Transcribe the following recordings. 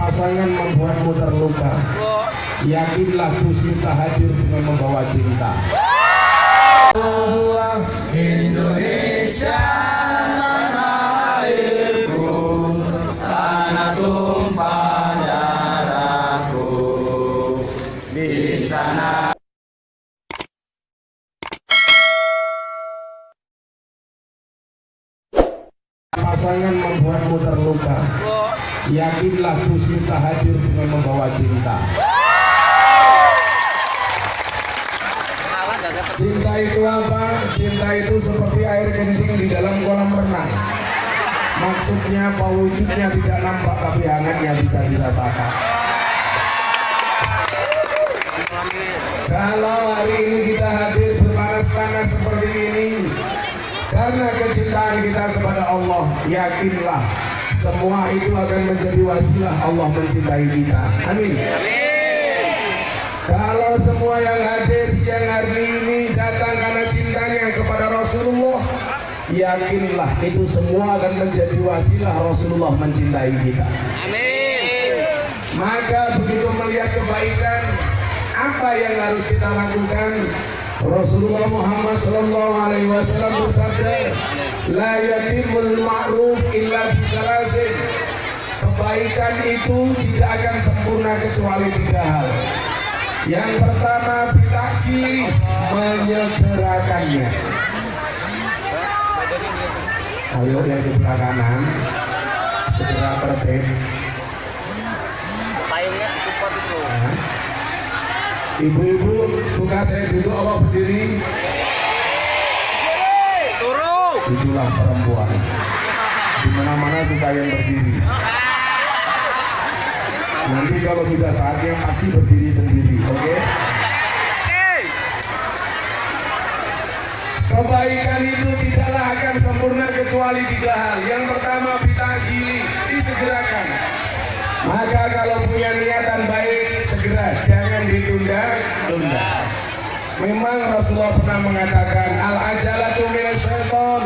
pasangan membuatmu terluka, yakinlah Gusti hadir dengan membawa cinta. Indonesia tanah airku, tanah tumpah darahku, di sana. Pasangan membuatmu terluka, yakinlah Gusti hadir dengan membawa cinta. Cinta itu apa? Cinta itu seperti air kencing di dalam kolam renang. Maksudnya wujudnya tidak nampak, tapi hangatnya bisa dirasakan. Kalau hari ini kita hadir berpanas-panas seperti ini karena kecintaan kita kepada Allah, yakinlah semua itu akan menjadi wasilah Allah mencintai kita. Amin. Kalau semua yang hadir siang hari ini datang karena cintanya kepada Rasulullah, yakinlah itu semua akan menjadi wasilah Rasulullah mencintai kita. Amin. Maka begitu melihat kebaikan, apa yang harus kita lakukan? Rasulullah Muhammad sallallahu alaihi wasallam bersabda, la yatimul ma'ruf illa bisalasin. Kebaikan itu tidak akan sempurna kecuali 3 hal. Yang pertama, bitakji, menyegerakannya. Ayo yang sebelah kanan segera tertib. Payungnya cepat itu. Ibu-ibu suka saya duduk apa berdiri? Turun. Itulah perempuan. Di mana-mana suka yang berdiri. Nanti kalau sudah saatnya pasti berdiri sendiri, oke? Kebaikan itu tidaklah akan sempurna kecuali 3 hal. Yang pertama, bitajili, disegerakan. Maka kalau punya niatan baik, segera, jangan ditunda-tunda. Memang Rasulullah pernah mengatakan, al-ajalatu minasyaiton,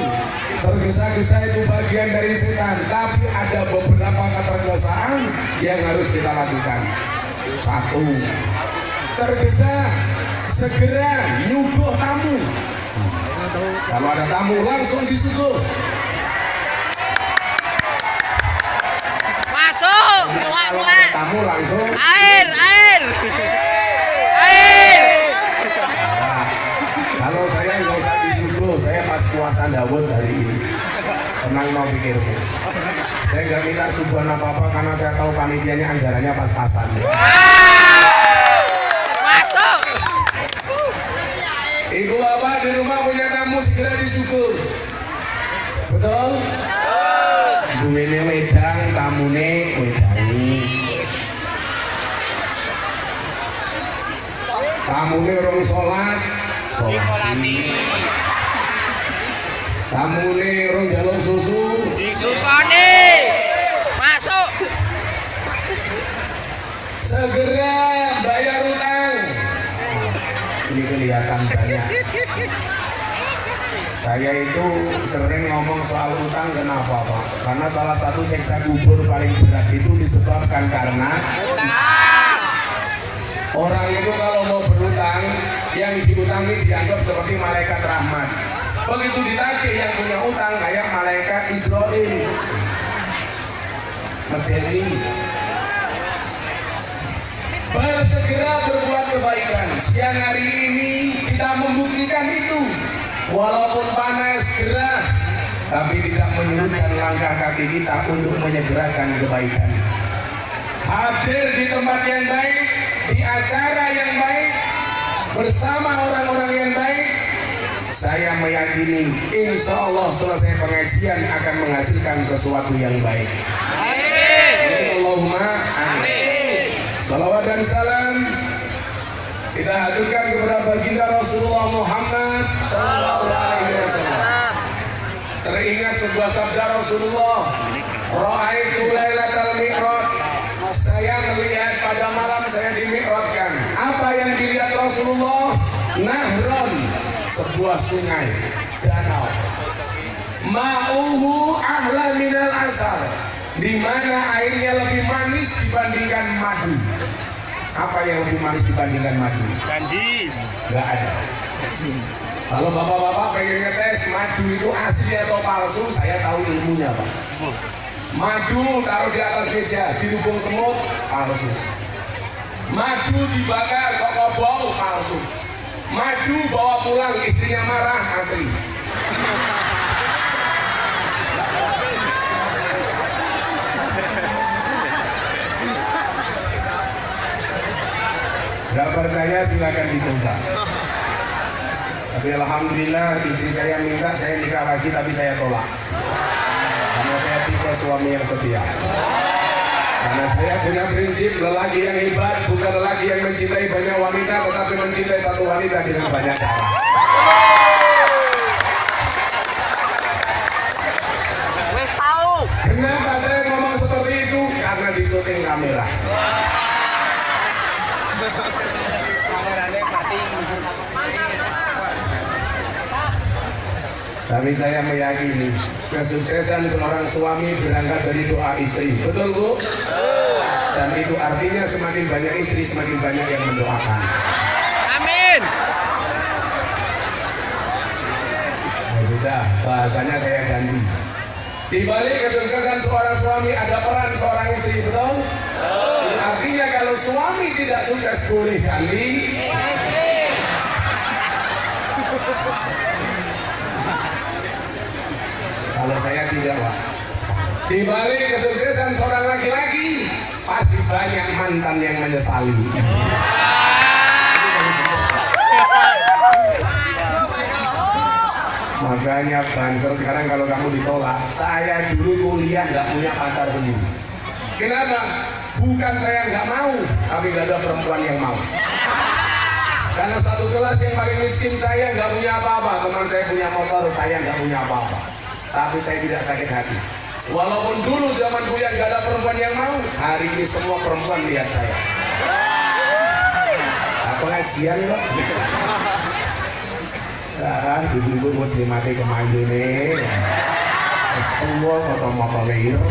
tergesa-gesa itu bagian dari setan. Tapi ada beberapa ketergesaan yang harus kita lakukan. 1, tergesa, segera nyuguh tamu. Kalau ada tamu langsung disuguh. Masuk. Kalau ada tamu langsung. Air. Kalau saya nggak usah disuguh, saya pas puasa Dawud hari ini. Tenang mau pikirku. Saya nggak minta suguhan apa-apa karena saya tahu panitianya anggarannya pas-pasan. Masuk. Ibu bapak di rumah punya tamu segera disuguh. Betul? Duwene wedang, tamune wedangi. Tamune rong sholat, sholati. Tamune rong jaluk susu, Susone. Masuk. segera bayar utang. Ini kelihatan banyak. Saya itu sering ngomong soal utang, kenapa Pak? Karena salah satu siksa kubur paling berat itu disebabkan karena orang itu kalau mau berutang, yang diutangi dianggap seperti malaikat rahmat. Begitu ditagih yang punya utang kayak malaikat Israel. Medeni. Bersegera berbuat kebaikan. Siang hari ini kita membuktikan itu. Walaupun panas, gerah, tapi tidak menyurutkan langkah kaki kita untuk menyegerakan kebaikan. Hadir di tempat yang baik, di acara yang baik, bersama orang-orang yang baik, saya meyakini insya Allah selesai pengajian akan menghasilkan sesuatu yang baik. Amin. Allahumma amin. Salawat dan salam kita haturkan kepada baginda Rasulullah Muhammad sallallahu alaihi wasallam. Teringat sebuah sabda Rasulullah, ra'aitu lailatal mi'raj, saya melihat pada malam saya dimi'rajkan. Apa yang dilihat Rasulullah? Nahron, sebuah sungai, danau. Ma'uhu ahla minal asal, di mana airnya lebih manis dibandingkan madu. Apa yang lebih manis dibandingkan madu? Janji. Nggak ada. Kalau bapak-bapak pengen ngetes madu itu asli atau palsu, saya tahu ilmunya Pak. Madu taruh di atas meja, dihubung semut, palsu. Madu dibakar kok bau, palsu. Madu bawa pulang istrinya marah, asli. Gak percaya silakan dicoba. Tapi alhamdulillah istri saya minta saya nikah lagi, tapi saya tolak. Karena saya tipe suami yang setia. Karena saya punya prinsip lelaki yang hebat bukan lelaki yang mencintai banyak wanita, tetapi mencintai satu wanita dengan banyak cara. Wes tahu. Kenapa saya ngomong seperti itu? Karena di syuting kamera. Tapi saya meyakini kesuksesan seorang suami berangkat dari doa istri. Betul Bu? Dan itu artinya semakin banyak istri semakin banyak yang mendoakan. Amin. Nah, sudah, bahasanya saya ganti. Di balik kesuksesan seorang suami ada peran seorang istri, betul? Artinya kalau suami tidak sukses boleh ganti. Kalau saya tidak Pak. Di balik kesuksesan seorang laki-laki pasti banyak mantan yang menyesali. Makanya Banser sekarang kalau kamu ditolak, saya dulu kuliah nggak punya pacar sendiri. Kenapa? Bukan saya nggak mau, tapi nggak ada perempuan yang mau. Karena satu kelas yang paling miskin saya nggak punya apa-apa, teman saya punya motor, saya nggak punya apa-apa. Tapi saya tidak sakit hati. Walaupun dulu zaman kuliah nggak ada perempuan yang mau, hari ini semua perempuan lihat saya. Pengajian kok. Nah, ibu-ibu muslimati kemana nih? Semua kacamata leir.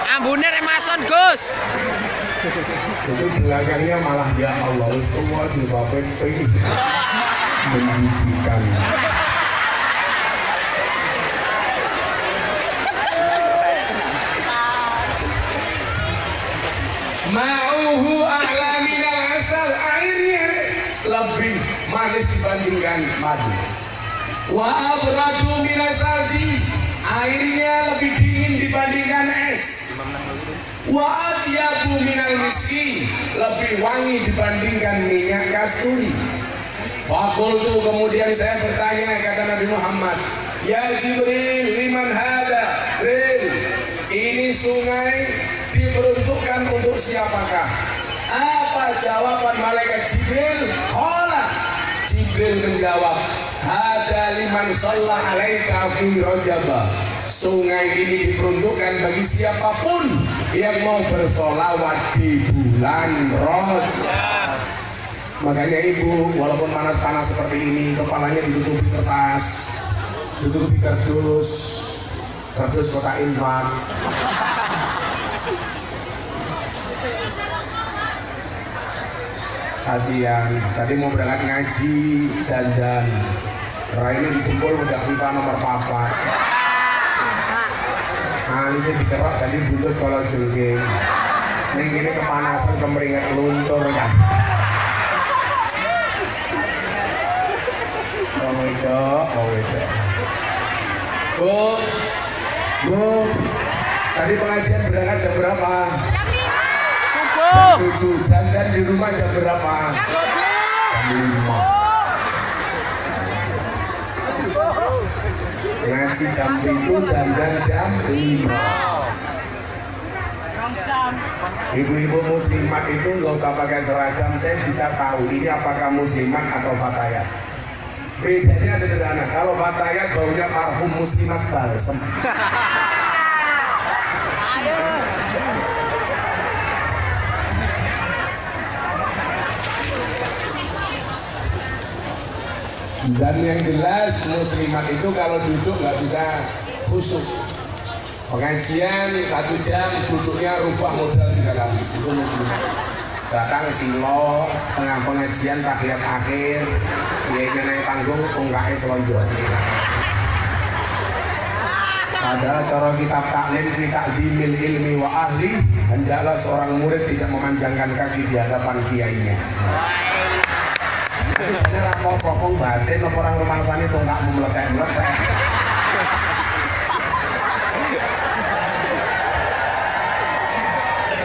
Ambune rek mason, Gus. Itu belakangnya malah ya Allah, wis tua jilbabe pink. Menjijikan. Ma'uhu a'la minal asal, airnya lebih manis dibandingkan madu. Wa abradu minas salji, airnya lebih dingin dibandingkan es. Wa atyabu minal miski, lebih wangi dibandingkan minyak kasturi. Fakultu, kemudian saya bertanya kata Nabi Muhammad, ya Jibril, liman hada? Jibril, ini sungai diperuntukkan untuk siapakah? Apa jawaban malaikat Jibril? Qala, Jibril menjawab, hada liman shalla alaika fi rajaba. Sungai ini diperuntukkan bagi siapapun yang mau bersolawat di bulan Rajab. Makanya ibu, walaupun panas-panas seperti ini, kepalanya ditutupi kertas, ditutupi kardus kotak infak. Kasihan, tadi mau berangkat ngaji, dandan, raine dikumpul udah pipa nomor 4. Alisnya dikerok tadi buntut kalau jengking. Ini kepanasan kemeringat luntur kan. Bu, tadi pengajian berangkat jam berapa? Subuh. Jam 7. Dan di rumah jam berapa? Jam 5. Ngaji jam 7 dan jam 5. Ibu-ibu muslimat itu nggak usah pakai seragam, saya bisa tahu ini apakah muslimat atau fatayat. Bedanya sederhana, kalau fatayat baunya parfum, muslimat balsem. Dan yang jelas muslimat itu kalau duduk nggak bisa khusyuk. Pengajian 1 jam, duduknya rubah modal 3 kali. Itu muslim. Datang silo, tengah pengajian tahiyat akhir, dia naik panggung, tungkaknya selonjor. Padahal cara kitab taklim fi ta'dimil ilmi wa ahli, hendaklah seorang murid tidak memanjangkan kaki di hadapan kiainya. Tapi jane ra apa-apa batin apa orang rumangsane tongkakmu meletek-meletek.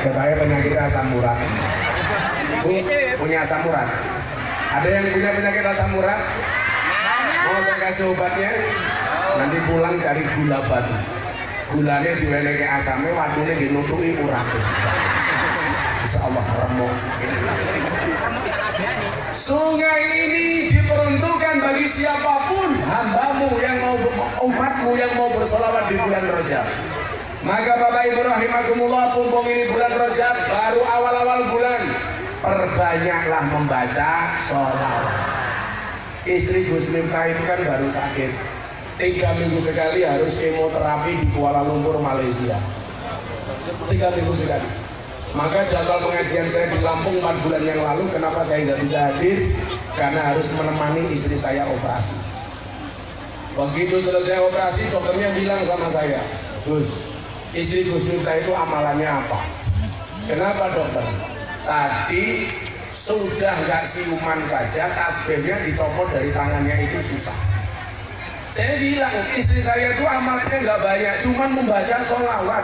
Katanya penyakit asam urat. Punya asam urat. Ada yang punya penyakit asam urat? Mau saya kasih obatnya? Nanti pulang cari gula batu. Gulanya diwenehi asamnya, wadune dinutuki urat. Insya Allah remuk. Sungai ini diperuntukkan bagi siapapun hambamu yang mau, umatmu yang mau bersolawat di bulan Rajab. Maka Bapak Ibu rahimakumullah, mumpung ini bulan Rajab, baru awal-awal bulan, perbanyaklah membaca sholawat. Istri Gus Miftah itu kan baru sakit, 3 minggu sekali harus kemoterapi di Kuala Lumpur, Malaysia. 3 minggu sekali. Maka jadwal pengajian saya di Lampung 4 bulan yang lalu, kenapa saya nggak bisa hadir? Karena harus menemani istri saya operasi. Begitu selesai operasi, dokternya bilang sama saya, Gus, istri Gus Miftah itu amalannya apa? Kenapa dokter? Tadi sudah nggak siuman saja, tasbihnya dicopot dari tangannya itu susah. Saya bilang, istri saya itu amalannya nggak banyak, cuman membaca sholawat.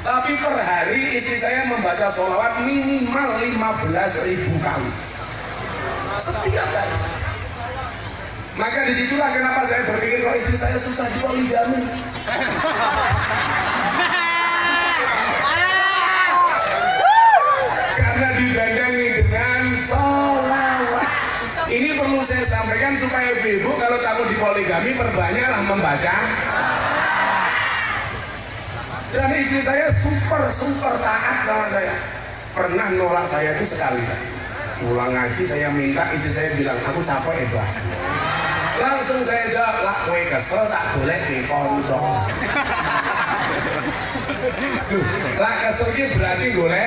Tapi per hari istri saya membaca sholawat minimal 15.000 kali setiap hari. Maka disitulah kenapa saya berpikir kalau istri saya susah dipoligami. Karena didandangi dengan sholawat. Ini perlu saya sampaikan supaya ibu kalau takut dipoligami perbanyaklah membaca. Dan istri saya super taat sama saya. Pernah nolak saya itu sekali. Pulang ngaji saya minta, istri saya bilang, aku capek Eba. Langsung saya jawab, lah kowe kesel tak boleh di konco. Lah kesel ini berarti boleh.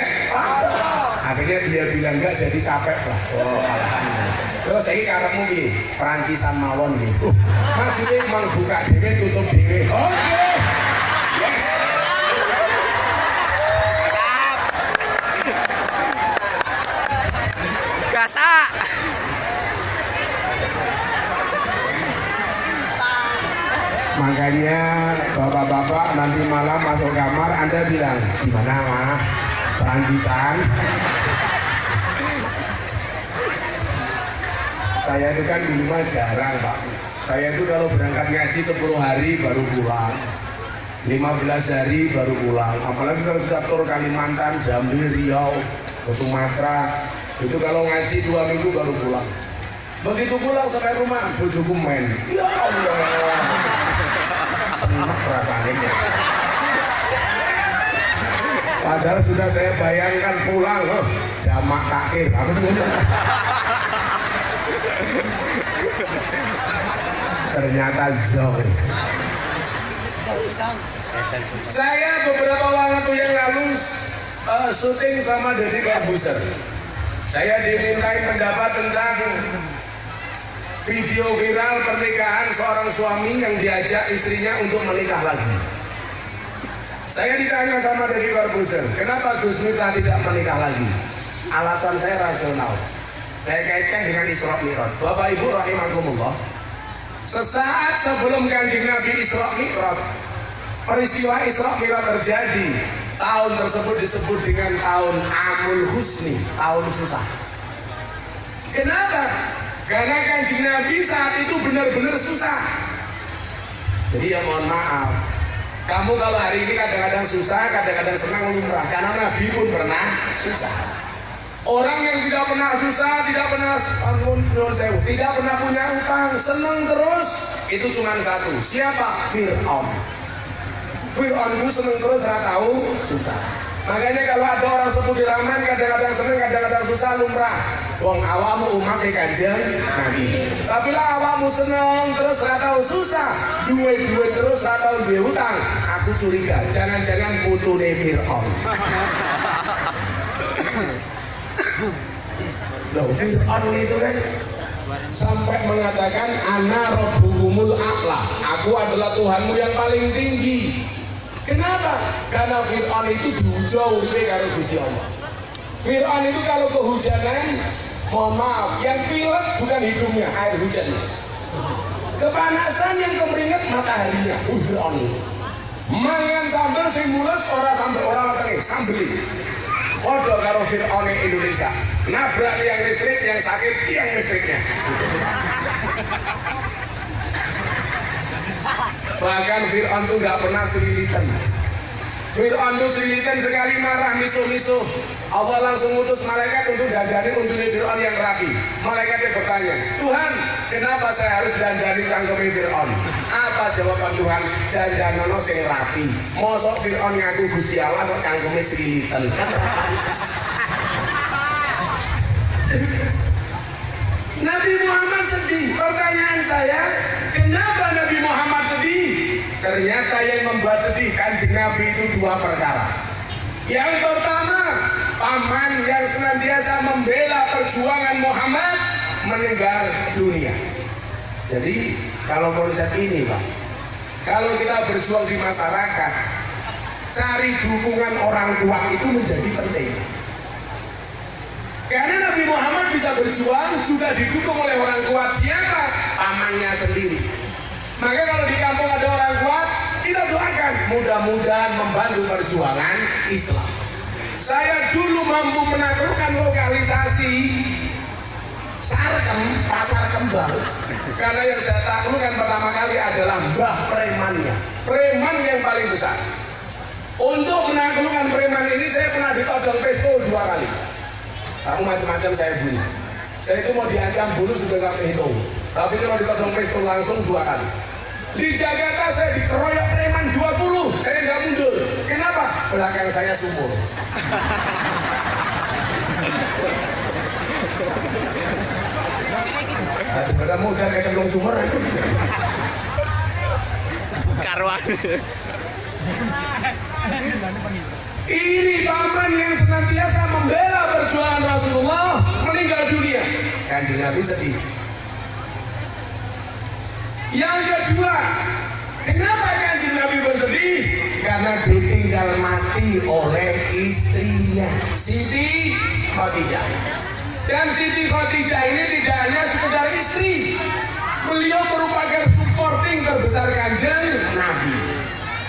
Akhirnya dia bilang enggak, jadi capek lah. Oh, alhamdulillah. Terus saya karepmu piye? Perancisan mawon gitu. Maksudnya emang buka dhewe tutup dhewe. Oke. Yes. Gasak. Makanya bapak-bapak nanti malam masuk kamar Anda bilang, gimana mah perancisan? Saya itu kan di rumah jarang Pak. Saya itu kalau berangkat ngaji 10 hari baru pulang, 15 hari baru pulang. Apalagi kalau sudah tur Kalimantan, Jambi, Riau, ke Sumatera, itu kalau ngaji 2 minggu baru pulang. Begitu pulang sampai rumah, bojoku main. Ya Allah, senang perasaannya. Padahal sudah saya bayangkan pulang, jamak takhir. Aku sebenarnya. Ternyata zoe. Saya beberapa waktu yang lalu syuting sama Deddy Corbuzier. Saya dimintai pendapat tentang video viral pernikahan seorang suami yang diajak istrinya untuk menikah lagi. Saya ditanya sama Deddy Corbuzier, kenapa Gus Miftah tidak menikah lagi? Alasan saya rasional. Saya kaitkan dengan Isra Mi'raj. Bapak Ibu rahimakumullah, sesaat sebelum Kanjeng Nabi Isra Mi'raj, peristiwa Isra Mi'raj terjadi. Tahun tersebut disebut dengan tahun Amul Husni, tahun susah. Kenapa? Karena Kanjeng Nabi saat itu benar-benar susah. Jadi ya mohon maaf, kamu kalau hari ini kadang-kadang susah, kadang-kadang senang lumrah. Karena Nabi pun pernah susah. Orang yang tidak pernah susah, tidak pernah tidak pernah punya utang, senang terus, itu cuma satu. Siapa? Fir'aun. Fir'aun itu senang terus, nggak tahu susah. Makanya kalau ada orang sebut diraman, kadang-kadang seneng, kadang-kadang susah, lumrah. Wong awamu umat Kanjeng Nabi. Tapi lah awamu seneng terus ra tau susah, duwe-duwe terus ra tau duwe hutang. Aku curiga, jangan-jangan putune Fir'aun. Loh, Fir'aun itu kan sampai mengatakan ana rabbukumul a'la. Aku adalah Tuhanmu yang paling tinggi. Kenapa? Karena Fir'aun itu jauh karo Gusti Allah. Fir'aun itu kalau kehujanan, mohon maaf, yang pilek bukan hidungnya, air hujannya. Kepanasan yang kemeringat mataharinya. Fir'aun itu. Mangan sambal sing mules ora sambal ora wetenge, sambel. Padha karo Fir'aun Indonesia. Nabrak tiang listrik, yang sakit tiang listriknya. Bahkan Fir'aun itu nggak pernah selilitan. Fir'aun itu selilitan sekali marah misuh-misuh. Allah langsung utus malaikat untuk dandanin untuknya Fir'aun yang rapi. Malaikatnya bertanya, Tuhan, kenapa saya harus dandanin cangkeme Fir'aun? Apa jawaban Tuhan? Dandanono sing rapi. Mosok Fir'aun ngaku Gusti Allah kok cangkeme selilitan. Nabi Muhammad sedih. Pertanyaan saya, kenapa Nabi Muhammad sedih? Ternyata yang membuat sedih Kanjeng Nabi itu dua perkara. Yang pertama, paman yang senantiasa membela perjuangan Muhammad meninggal dunia. Jadi kalau konsep ini Pak, kalau kita berjuang di masyarakat, cari dukungan orang tua itu menjadi penting. Karena Nabi Muhammad bisa berjuang juga didukung oleh orang kuat. Siapa? Pamannya sendiri. Maka kalau di kampung ada orang kuat, kita doakan mudah-mudahan membantu perjuangan Islam. Saya dulu mampu menaklukkan lokalisasi Sarkem, Pasar Kembang. Karena yang saya taklukkan pertama kali adalah Mbah Premannya. Preman yang paling besar. Untuk menaklukkan preman ini saya pernah ditodong pistol 2 kali. Kamu macam-macam saya bunuh. Saya itu mau diancam bunuh sudah gak kehitung. Tapi kalau ditodong pistol langsung 2 kali. Di Jakarta saya dikeroyok preman 20, saya nggak mundur. Kenapa? Belakang saya sumur. Daripada modal kecemplung sumur itu. Karuan. Ini paman yang senantiasa membela perjuangan Rasulullah meninggal dunia. Kanjeng Nabi sedih. Yang kedua, kenapa Kanjeng Nabi bersedih? Karena ditinggal mati oleh istrinya, Siti Khadijah. Dan Siti Khadijah ini tidak hanya sekedar istri, beliau merupakan supporting terbesar Kanjeng Nabi.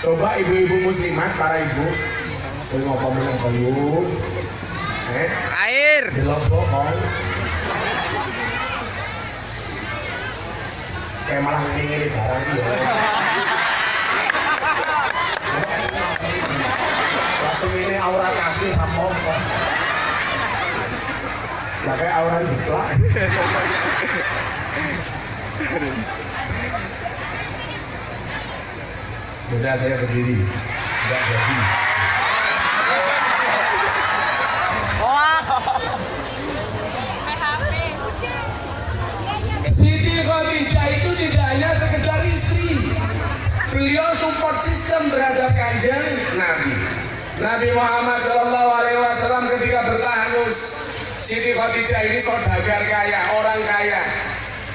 Coba ibu-ibu muslimat, para ibu, ngomong dulu. Air. Dilobok kong. Kayak malah ngini barang ya. Langsung ini aura kasih apa-apa. Nah kayak aura jiplak. Udah saya berdiri. Enggak jadi. Siti Khadijah itu tidak hanya sekedar istri. Beliau support sistem terhadap Kanjeng Nabi. Nabi Muhammad SAW ketika bertahanus, Siti Khadijah ini saudagar kaya, orang kaya.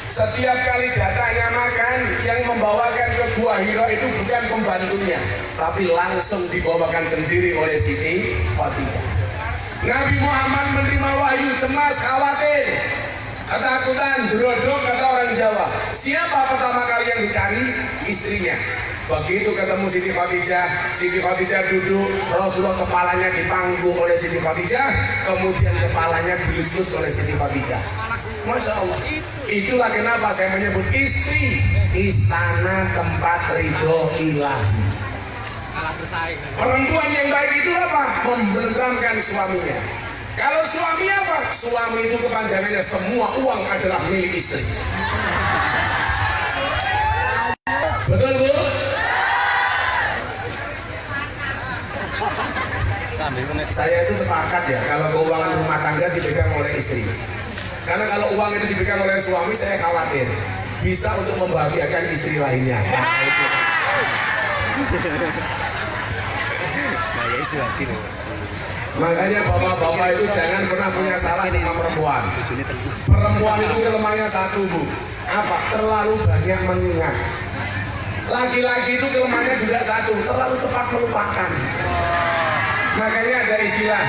Setiap kali jatahnya makan, yang membawakan ke Gua Hira itu bukan pembantunya, tapi langsung dibawakan sendiri oleh Siti Khadijah. Nabi Muhammad menerima wahyu cemas, khawatir, ketakutan, drodok kata orang Jawa. Siapa pertama kali yang dicari? Istrinya. Begitu ketemu Siti Khadijah duduk, Rasulullah kepalanya dipangku oleh Siti Khadijah, kemudian kepalanya dilus-lus oleh Siti Khadijah. Masya Allah. Itulah kenapa saya menyebut istri istana tempat ridho ilahi. Perempuan yang baik itu apa? Membentangkan suaminya. Kalau suami apa? Suami itu kepanjangannya semua uang adalah milik istri. Betul Bu? Saya itu sepakat ya kalau keuangan rumah tangga dipegang oleh istri. Karena kalau uang itu dipegang oleh suami, saya khawatir bisa untuk membahagiakan istri lainnya. Makanya bapak-bapak itu jangan pernah punya salah sama perempuan. Perempuan itu kelemahannya satu, Bu. Apa? Terlalu banyak mengingat. Laki-laki itu kelemahannya juga satu, terlalu cepat melupakan. Makanya ada istilah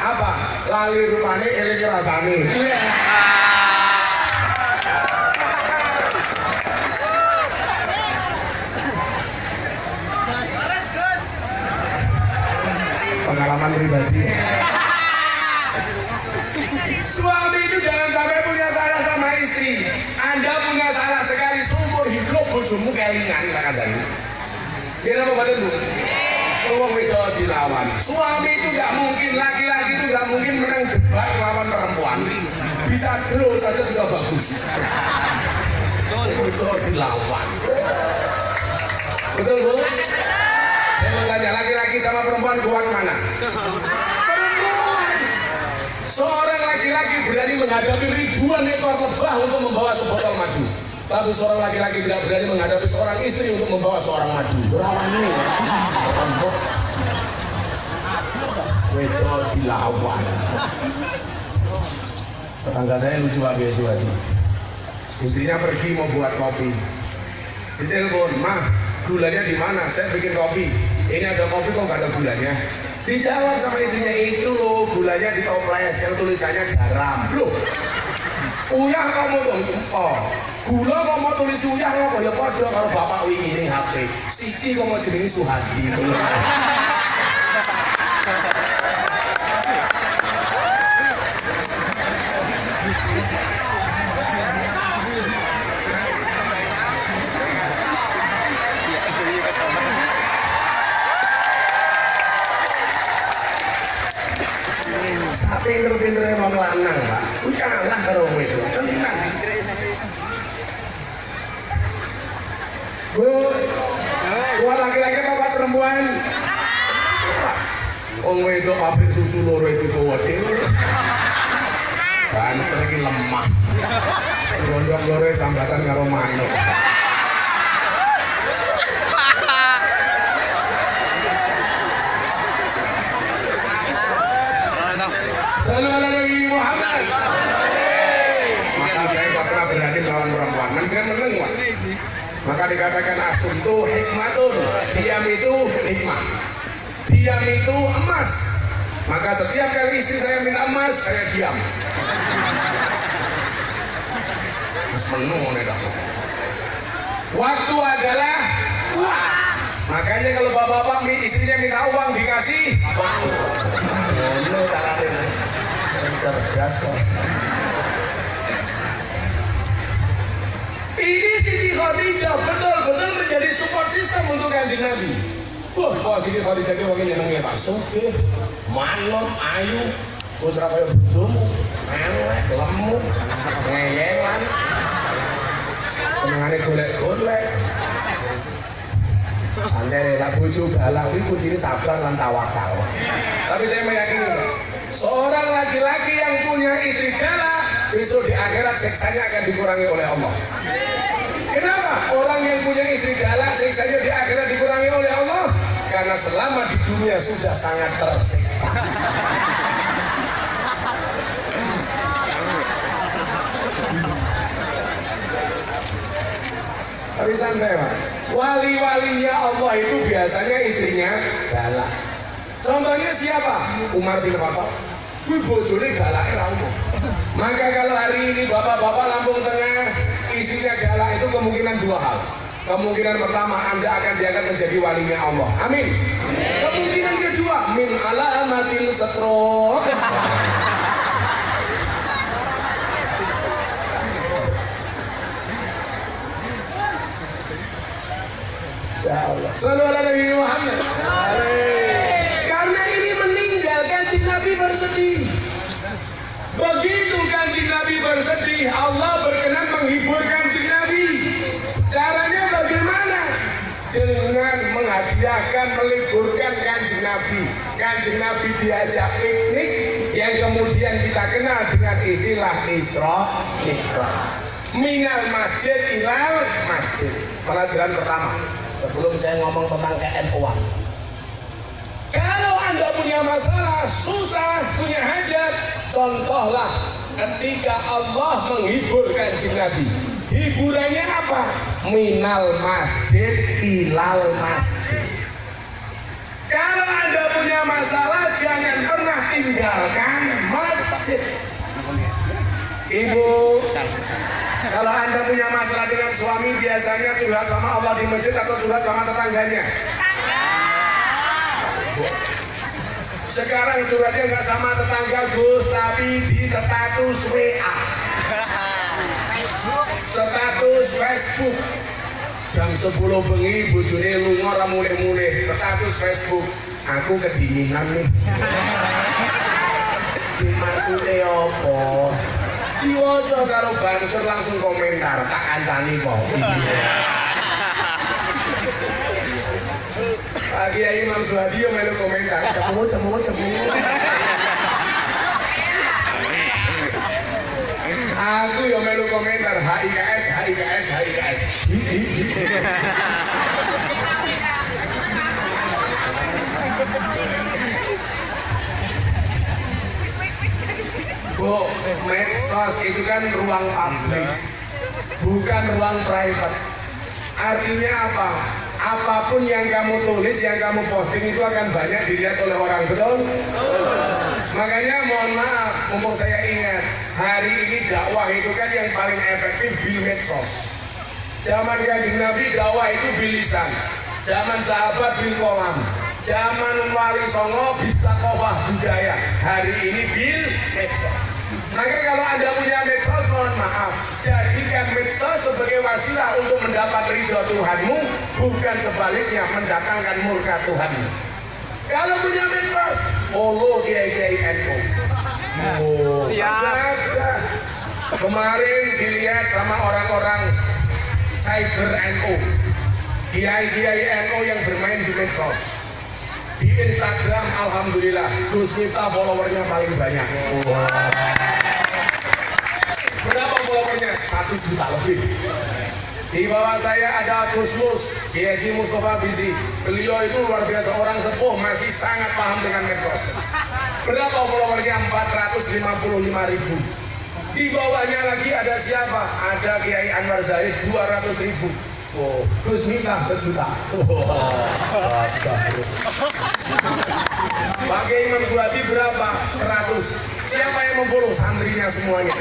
apa? Lali rupane eling rasane. Pengalaman pribadi. Suami itu jangan sampai punya salah sama istri. Anda punya salah sekali seumur hidup bojomu kelingan tak kandani. Kira apa betul, Bu? Wong wedok dilawan. Suami itu nggak mungkin, laki-laki itu nggak mungkin menang debat lawan perempuan. Bisa draw saja sudah bagus. Wedok dilawan. Betul, Bu? Saya mau tanya, laki-laki sama perempuan kuat mana? Perempuan. Seorang laki-laki berani menghadapi ribuan ekor lebah untuk membawa sebotol madu. Tapi seorang laki-laki tidak berani menghadapi seorang istri untuk membawa seorang madu. Rawani. Wedok dilawan. Tetangga saya lucu Pak Yesu tadi. Istrinya pergi mau buat kopi. Ditelepon, "Mah, gulanya di mana? Saya bikin kopi. Ini ada kopi kok nggak ada gulanya." Dijawab sama istrinya, "Itu loh gulanya di toples yang tulisannya garam." Loh, uyah kamu tuh empor. Gula kok mau tulis uyah kok ya padha karo bapak wingi ning HP. Siki kok mau jenenge Suhadi. Pinter-pinternya mau lanang, Pak. Kuwi kalah karo wong itu. Tenan. Bu, buat laki-laki apa perempuan? Wong itu pabrik susu loro itu bawa dhewe. Kan sering lemah. Gondok loro sambatan karo manuk. Salam ala Nabi Muhammad. Maka saya tidak pernah berani melawan perempuan. Menang Wak. Maka dikatakan asum itu hikmatun. Diam itu hikmah. Diam itu emas. Maka setiap kali istri saya minta emas, saya diam. Terus penuh dah. Waktu adalah uang. Makanya kalau bapak-bapak istrinya minta uang dikasih. Ini caranya cerdas kok. Ini Siti Khadijah betul-betul menjadi support system untuk Kanjeng Nabi. Wah, Siti Khadijah itu orangnya nyenengnya tak sugih, manut, ayu, wis ra kaya bojomu, elek, lemu, ngeyelan. Senengane golek-golek. Andai lah bojo galak kuwi kuncine sabar lan tawakal. Tapi saya meyakini seorang laki-laki yang punya istri galak besok di akhirat siksanya akan dikurangi oleh Allah. Kenapa? Orang yang punya istri galak siksanya di akhirat dikurangi oleh Allah karena selama di dunia sudah sangat tersiksa. Tapi santai Pak, wali-walinya Allah itu biasanya istrinya galak. Contohnya siapa? Umar bin Khattab. Kuwi bojone galake ra umum. Maka kalau hari ini bapak-bapak Lampung Tengah istrinya galak itu kemungkinan dua hal. Kemungkinan pertama Anda akan diangkat menjadi walinya Allah. Amin. Kemungkinan kedua min alamatil stroke. Insyaallah. Sallallahu alaihi Muhammad. Karena ini meninggal Kanjeng Nabi bersedih. Begitu Kanjeng Nabi bersedih, Allah berkenan menghibur Kanjeng Nabi. Caranya bagaimana? Dengan menghadiahkan, meliburkan Kanjeng Nabi. Kanjeng Nabi diajak piknik yang kemudian kita kenal dengan istilah Isra Mi'raj. Minal masjid ilal masjid. Pelajaran pertama sebelum saya ngomong tentang KNU-an. Kalau Anda punya masalah, susah, punya hajat, contohlah ketika Allah menghibur Kanjeng Nabi. Hiburannya apa? Minal masjid ilal masjid. Kalau Anda punya masalah, jangan pernah tinggalkan masjid. Ibu, kalau Anda punya masalah dengan suami, biasanya curhat sama Allah di masjid atau curhat sama tetangganya? Sekarang curhatnya nggak sama tetangga Gus, tapi di status WA, status Facebook. Jam 10 bengi bojone lunga ora mulih-mulih, status Facebook, aku kedinginan nih. Maksudnya apa? Diwaca karo Bansur langsung komentar, tak kancani kok. Pak Kiai Imam Suhadi yang melu komentar, cemu. Aku yang melu komentar, HIKS. Bu, medsos itu kan ruang publik, bukan ruang private. Artinya apa? Apapun yang kamu tulis, yang kamu posting itu akan banyak dilihat oleh orang, betul? Makanya mohon maaf, mumpung saya ingat, hari ini dakwah itu kan yang paling efektif bil medsos. Zaman Kanjeng Nabi dakwah itu bil lisan, zaman sahabat bil kolam, zaman Wali Songo bisa kofah budaya, hari ini bil medsos. Maka kalau Anda punya medsos, mohon maaf, jadikan medsos sebagai wasilah untuk mendapat ridho Tuhanmu, bukan sebaliknya mendatangkan murka Tuhanmu. Kalau punya medsos, follow Kiai NU. Siap. Kemarin dilihat sama orang-orang cyber NU, Kiai NU yang bermain di medsos. Di Instagram, alhamdulillah, Gus Miftah followernya paling banyak. Berapa followernya? 1 juta lebih. Di bawah saya ada Gus Mus, Kiai Haji Mustafa Bisri. Beliau itu luar biasa, orang sepuh, masih sangat paham dengan medsos. Berapa followernya? 455.000. Di bawahnya lagi ada siapa? Ada Kiai Anwar Zahid 200.000. Oh, Gus Miftah 1 juta. Pakai Imam Suhadi berapa? 100. Siapa yang memfollow? Santrinya semuanya.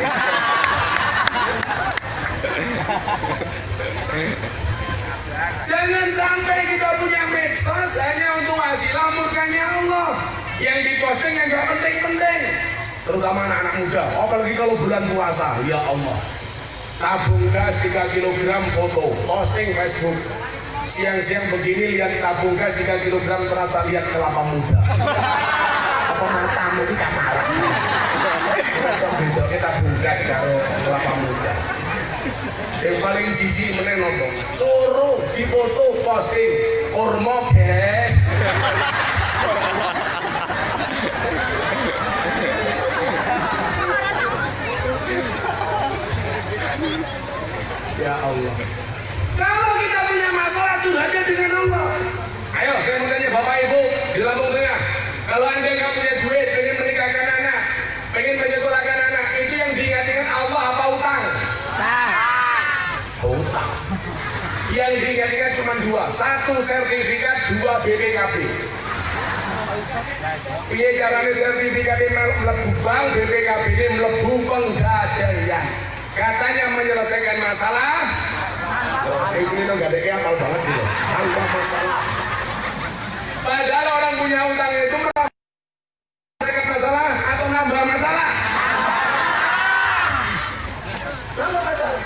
Jangan sampai kita punya medsos hanya untuk wasilah murkanya Allah. Yang diposting yang gak penting-penting, terutama anak-anak muda, apalagi kalau bulan puasa. Ya Allah, tabung gas 3 kg foto, posting Facebook. Siang-siang begini lihat tabung gas 3 kg, serasa lihat kelapa muda. Apa matamu ini kamaran? Serasa bedanya tabung gas karo kelapa muda. Yang paling jijik meneh nopo? Coro di foto posting kurma guys. Ya Allah. Kalau kita punya masalah, curhatnya dengan Allah. Ayo, saya mau tanya Bapak Ibu di Lampung Tengah. Kalau Anda nggak punya duit, pengen menikahkan anak, pengen menyekolahkan anak, itu yang diingat-ingat Allah apa utang? Utang. Yang diingat-ingat cuma 2, 1 sertifikat, 2 BPKB. Piye caranya sertifikat ini mlebu bank, BPKB ini mlebu penggadaian. Katanya menyelesaikan masalah. Saya ini nggak ada apal banget gitu. Tanpa masalah. Padahal orang punya utang itu menyelesaikan masalah atau nambah masalah? Nambah masalah.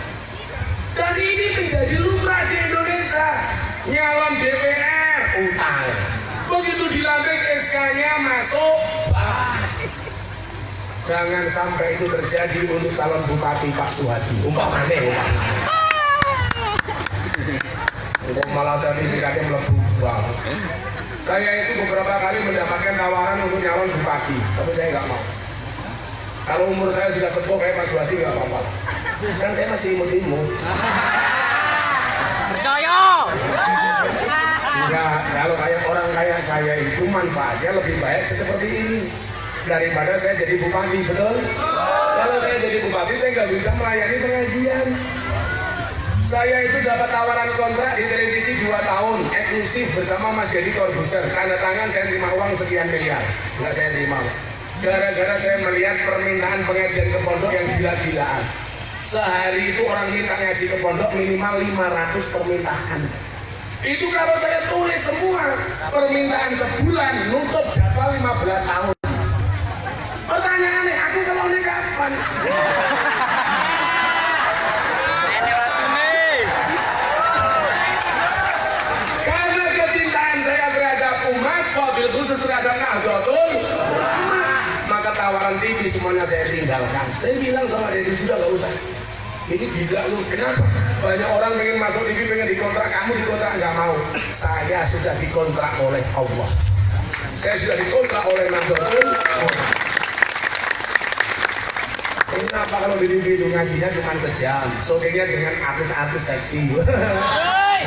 Dan ini menjadi lumrah di Indonesia. Nyalon DPR utang. Begitu dilantik SK-nya masuk. Jangan sampai itu terjadi untuk calon bupati Pak Suhadi. Umpamanya. Malah sertifikatnya melebu banget. Saya itu beberapa kali mendapatkan tawaran nyalon bupati, tapi saya nggak mau. Kalau umur saya sudah sepuh kayak Mas Wadi nggak apa-apa. Kan saya masih imut-imut. Percaya. Enggak, kalau kayak orang kayak saya itu manfaatnya lebih baik seperti ini daripada saya jadi bupati, betul? Kalau saya jadi bupati saya nggak bisa melayani pengajian. Saya itu dapat tawaran kontrak di televisi 2 tahun eksklusif bersama Mas Deddy Corbuzier, tanda tangan saya terima uang sekian miliar, nggak saya terima. Gara-gara saya melihat permintaan pengajian ke pondok yang gila-gilaan. Sehari itu orang minta ngaji ke pondok minimal 500 permintaan. Itu kalau saya tulis semua permintaan sebulan nutup jadwal 15 tahun. Pertanyaannya, aku kalau ini kapan? Karena kecintaan saya terhadap umat, wabil khusus terhadap Nahdlatul Ulama, maka tawaran TV semuanya saya tinggalkan. Saya bilang sama Deddy, sudah nggak usah. Ini gila lu, kenapa? Banyak orang pengen masuk TV, pengen dikontrak, kamu dikontrak nggak mau. Saya sudah dikontrak oleh Allah. Saya sudah dikontrak oleh Nahdlatul Ulama. Kenapa kalau di TV itu ngajinya cuma sejam, syutingnya dengan artis-artis seksi.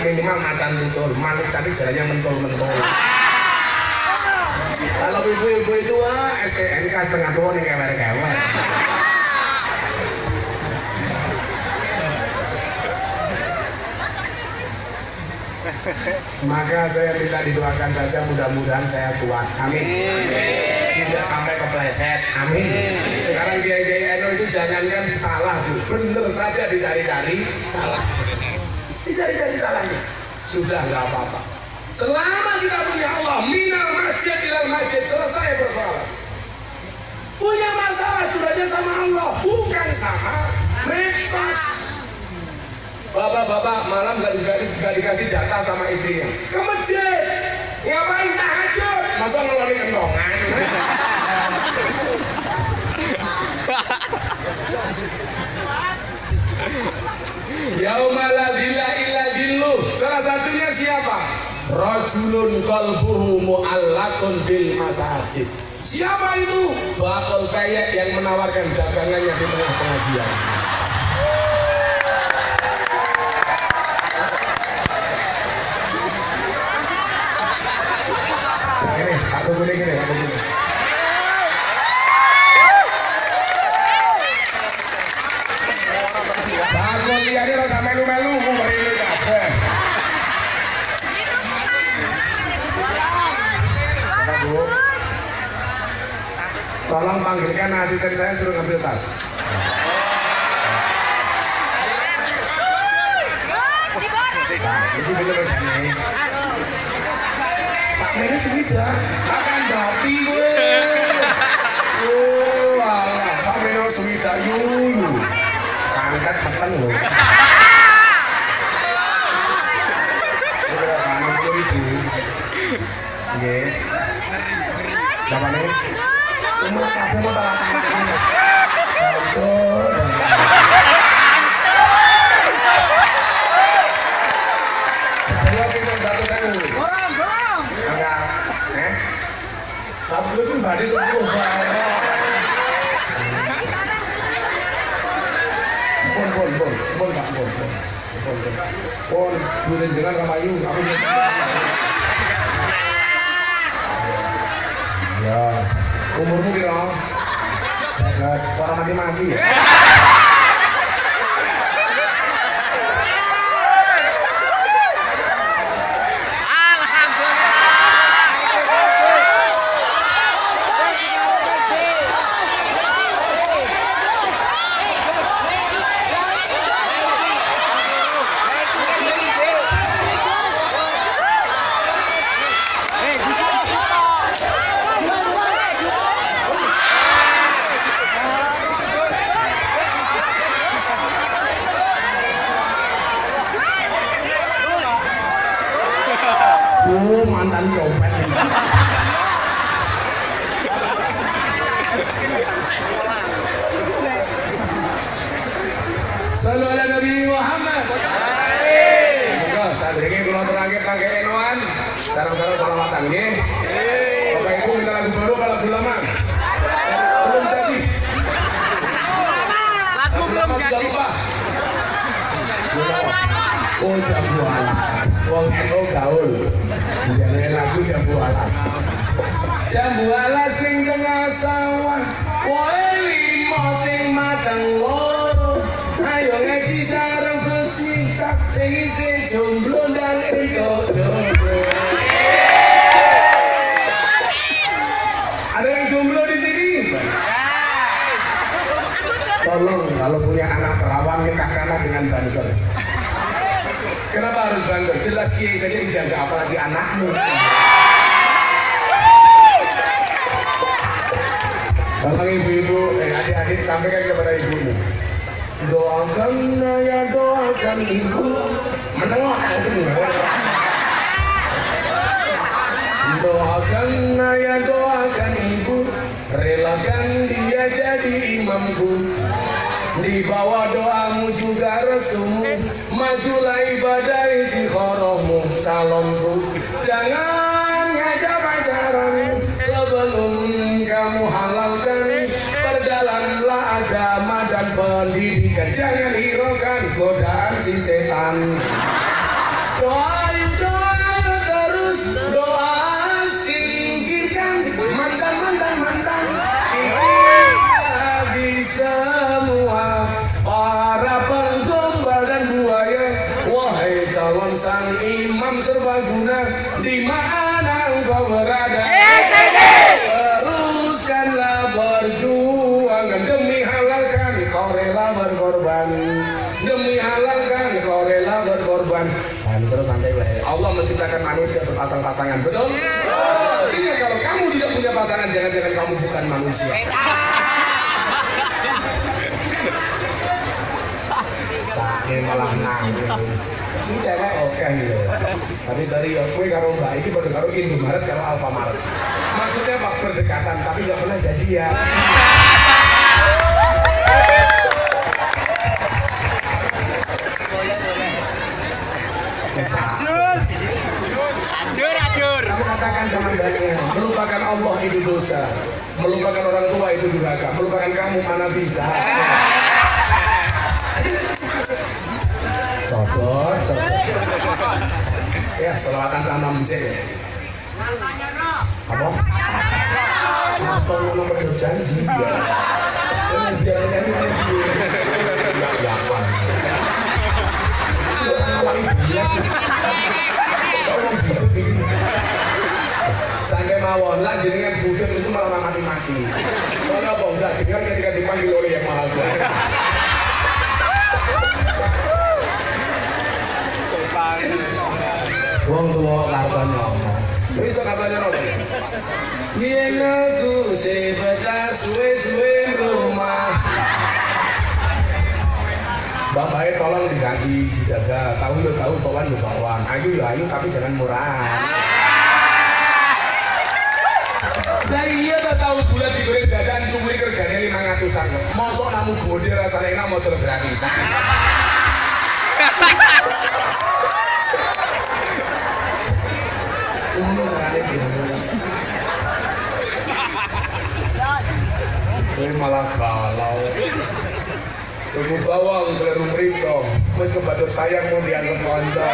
Minimal macan tutur, manik cantik jalannya mentol-mentol. Kalau ibu-ibu itu STNK setengah tua nih kewer-kewer. Maka saya minta didoakan saja, mudah-mudahan saya kuat. Amin. Tidak sampai kepleset. Amin. Sekarang Kiai NU itu jangankan salah, Bu. Bener saja dicari-cari salah. Dicari-cari salahnya. Sudah nggak apa-apa. Selama kita punya Allah, minal masjid ilal masjid, selesai persoalan. Punya masalah curhatnya sama Allah, bukan sama medsos. Bapak-bapak malam gak dikasih jatah sama istrinya ke masjid, ngapain tahajud, masa ngeluarin kendongan. Yauma la dhilla illa dhilluh. Salah satunya siapa? Rajulun qalbuhu mu'allaqun bil masajid. Siapa itu? Bakal kayak yang menawarkan dagangannya di tengah pengajian. Gini, aku gini. Bakal liane rasa melu-melu ngomongin kabeh. Tolong panggilkan asisten saya, suruh ngambil tas. Ini bener-bener sakmene sudah akan bapi gue. Oh alah, sakmene sudah yuyu sangat peteng loh. Ini berapa? 60.000. Oke. Berapa nih? Umur kamu mau tahu apa? Sabtu itu badi 10 Pon, bukan jalan Ramayu, aku ya, umurmu kira? Sehat, orang mati-mati ya? Oh jambu alas, wong oh gaul, jangan lagu jambu alas. Jambu alas ning tengah sawah, wae limo sing mateng loro. Ayo ngaji sareng Gus Miftah, sing isih jomblo dan entuk jomblo. Ada yang jomblo di sini? Tolong kalau punya anak perawan nikahkanlah dengan banser. Kenapa harus banser? Jelas kiai saja dijaga, apalagi anakmu. Tolong ibu-ibu, adik-adik sampaikan kepada ibumu. Doakan ya doakan ibu. Menengok doakan ya doakan ibu. Relakan dia jadi imamku. Di bawah doamu juga restumu, majulah ibadah istikharahmu, calonku. Jangan ngajak pacaran sebelum kamu halalkan. Perdalamlah agama dan pendidikan, jangan hiraukan godaan si setan. Doa terus, doa singkirkan mantan. Semua para penggombal dan buaya, wahai calon sang imam serbaguna, di mana engkau berada? Teruskanlah perjuangan demi halalkan, kau rela berkorban. Demi halalkan, kau rela berkorban. Seru santai baik. Allah menciptakan manusia berpasang-pasangan, betul? Artinya kalau kamu tidak punya pasangan, jangan-jangan kamu bukan manusia. Sakit malah nangis. Ini cewek oke gitu. Tapi sorry, gue karo mbak ini baru karo Indomaret karo Alfamaret. Maksudnya pak berdekatan, tapi nggak pernah jadi ya. Acur. Kamu katakan sama mbaknya, melupakan Allah itu dosa, melupakan orang tua itu durhaka, melupakan kamu mana bisa. Codot. Ya, selawatan tanam bisa ya. Apa? Atau nomor janji ya. Biar nyanyi lagi. Ya apa? Sampai mawon lah jenengan budek itu malah mati-mati. Soalnya apa? Enggak dengar ketika dipanggil oleh yang maha kuasa. Wong tua katanya ngomong. Bisa katanya ngomong. Yen aku sebetas suwe-suwe rumah. Bapaknya tolong diganti, dijaga. Tahu bawaan lo bawaan. Ayu tapi jangan murahan. Nah iya tak tahu bulan digoreng dadan cumi kerjanya 500-an. Mosok namu gede rasanya enak motor gratisan. Ini malah galau. Tunggu bawang keliru meriksa, wis kebatur sayang mau dianggap konco.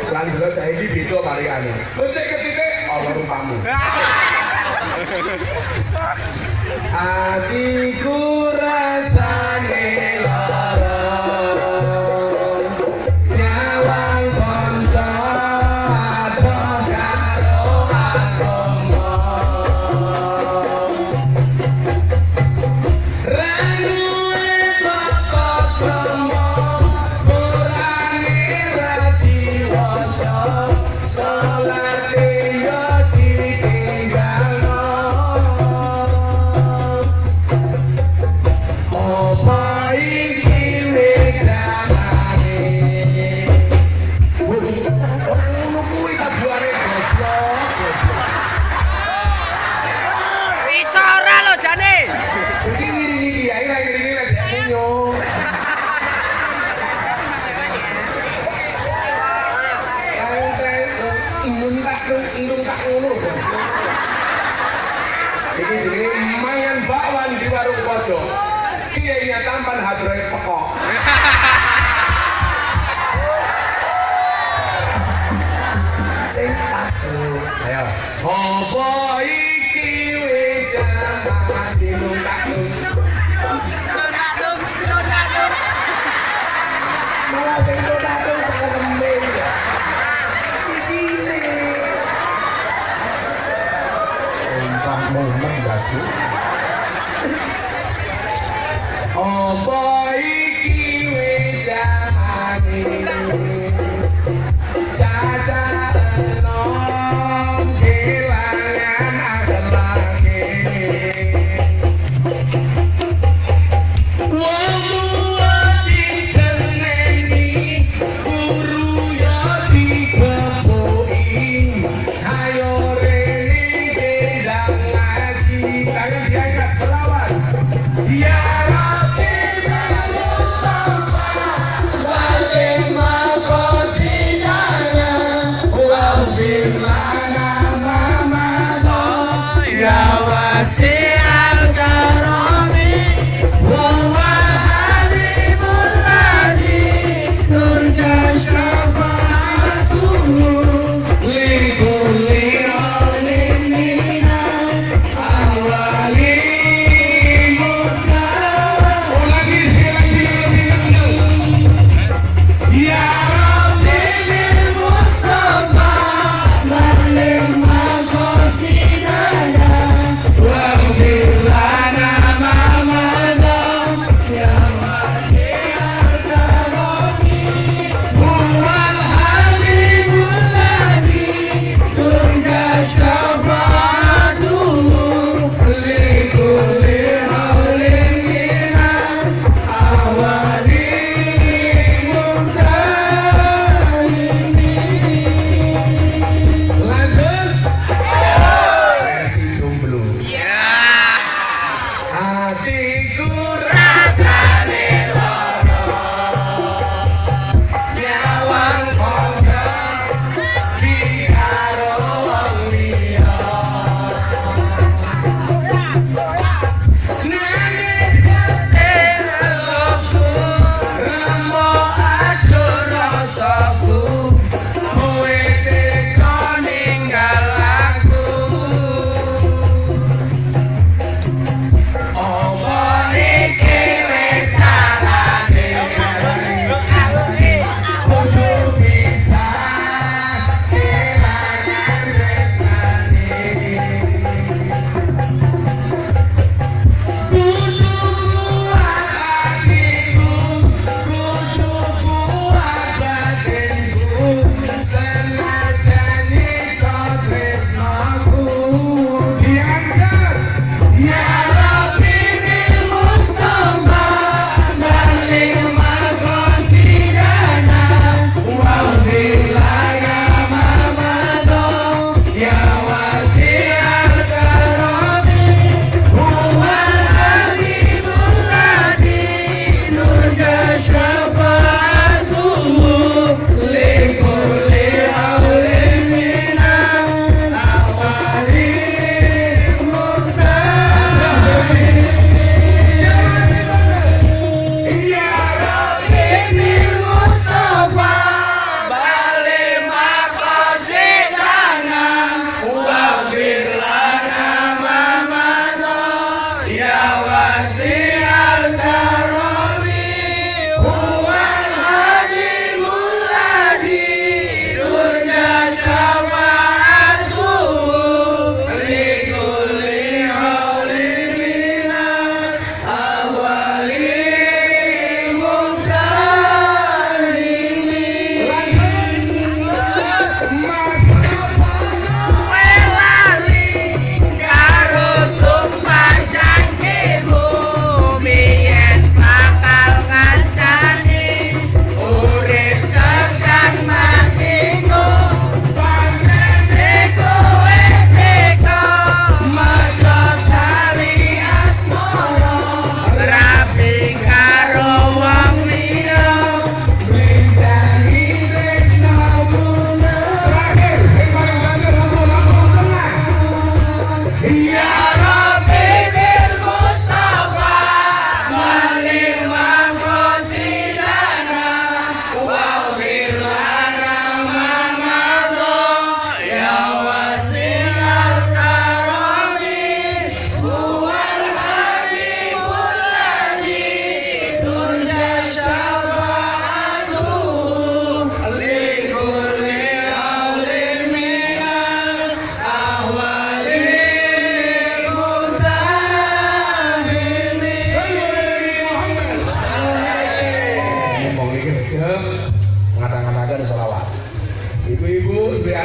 Lanjut saya ini beda mariane. Becek ketite Allah rupamu. Hatiku rasane lara. Nyawang konco adoh karo agama. Ranune kok krama Qurane ra diwaca. Salate yo ditinggalno. Apa iki wejanane? Ora ngono kuwi kabuane goblok. Bisa ora lo jane? Iki ngiringi kiai ra ngiringi lek nyo. Ndung tak ngono. Iki jenenge mangan bakwan tampan di warung pojok. Kiainya tampan hadroe pekok. Sing pas lho. Ayo. Apa iki wis jaman dilungkakung. Malah sing donatun jangan kembing. Iki ne. Entah momen gasu. Apa iki wis jaman caca enom kelangan akan lagi. Wong tua diseneni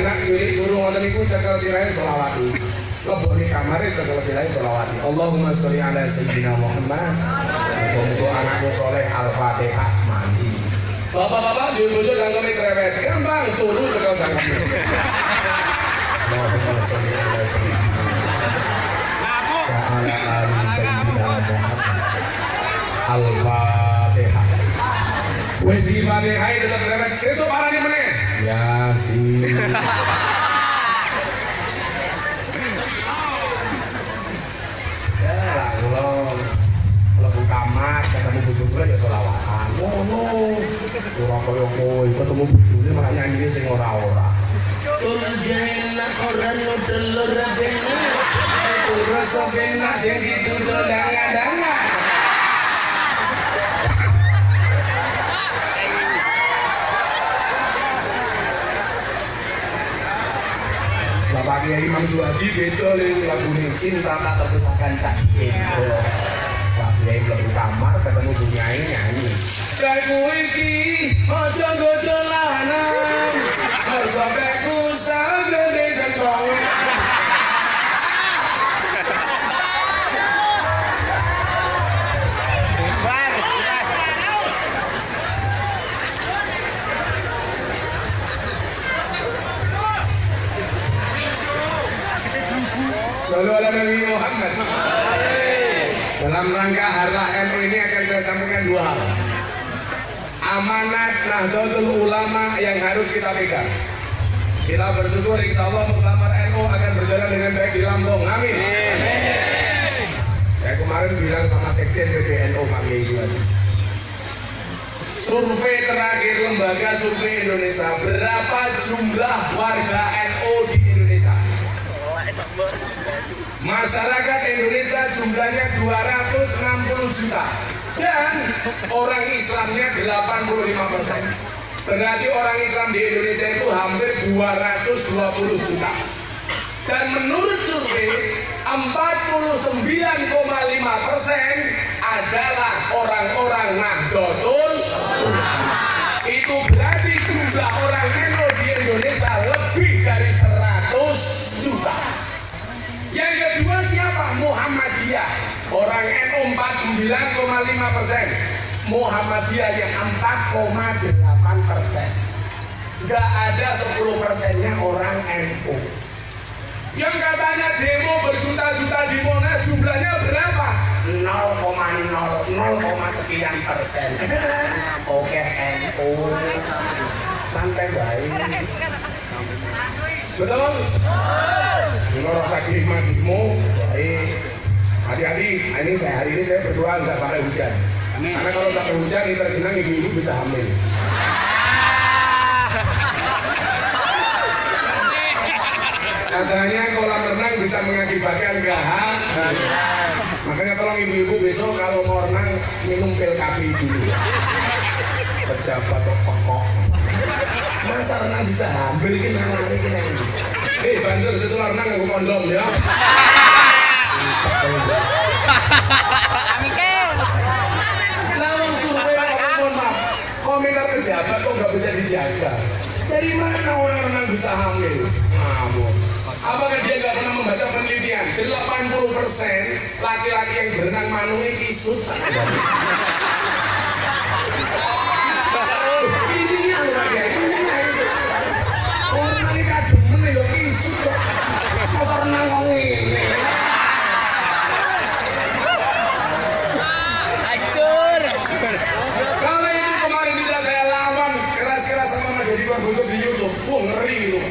anak cilik guru ngoten niku cekel sirahe selawati. Leboni kamare cekel sirahe selawati. Allahumma sholli ala sayyidina Muhammad. Muga-muga anakku soleh Al-Fatihah mandi. Bapak-bapak di bojo jangkeme cerewet, gampang turu cekel jangkeme. Allahumma sholli ala sayyidina wa ala ali sayyidina Muhammad. Al-Fatihah. Wis iki Fatihah tetep cerewet, sesuk parane meneh. Yasin. Ya lah kula mlebu kamar ketemu bojo kula ya selawatan. Ngono. Ora kaya kowe ketemu bojone malah nyanyi sing ora-ora. Urjena orang nudelur radena. Rasa benak sing didudul danga-danga. Bapak Kiai Imam Suhadi beda lagu ini cinta tak terpisahkan cak gitu. Bapak Kiai mlebu kamar ketemu Bu Nyai nyanyi. Daku iki aja nggodho lanang. Mergo beku sagede kentong. Sallu ala Nabi Muhammad. Dalam rangka harlah NU ini akan saya sampaikan dua hal. Amanat Nahdlatul Ulama yang harus kita pegang. Kita bersyukur insya Allah muktamar NU akan berjalan dengan baik di Lampung. Amin. Saya kemarin bilang sama Sekjen PBNU Pak Kiai Suhadi. Survei terakhir lembaga survei Indonesia, berapa jumlah warga NU di Indonesia? Masyarakat Indonesia jumlahnya 260 juta dan orang Islamnya 85%. Berarti orang Islam di Indonesia itu hampir 220 juta. Dan menurut survei 49,5% adalah orang-orang Nahdlatul Ulama. Itu berarti jumlah orang NU di Indonesia lebih dari 100 juta. Yang kedua siapa? Muhammadiyah. Orang NU 49,5%. Muhammadiyah yang 4,8%. Gak ada 10%-nya orang NU. Yang katanya demo berjuta-juta di Monas jumlahnya berapa? 0,0 sekian persen. Oke NU. Santai baik. Betul? Kalau rasa kirimah demo, baik. Hati-hati. Hari ini saya berdoa nggak sampai hujan. Karena kalau sampai hujan, ini tergenang ibu-ibu bisa hamil. Katanya kolam renang bisa mengakibatkan gahar. Makanya tolong ibu-ibu besok kalau mau renang minum pil kapi dulu. Pejabat atau pokok. Masa renang bisa hamil ini nangani ini. Banjur sesuai renang aku kondom ya. Lawang survei mohon maaf. Komentar pejabat kok nggak bisa dijaga. Dari mana orang renang bisa hamil? Ngawur. Apakah dia nggak pernah membaca penelitian? 80% laki-laki yang berenang manungnya kisut. Ini yang lagi. Orang ini kadung ya kisut kok. Masa renang kok ngene. Hancur. Kalau itu kemarin tidak saya lawan keras-keras sama Mas Jadi Corbuzier di YouTube. Wah ngeri itu.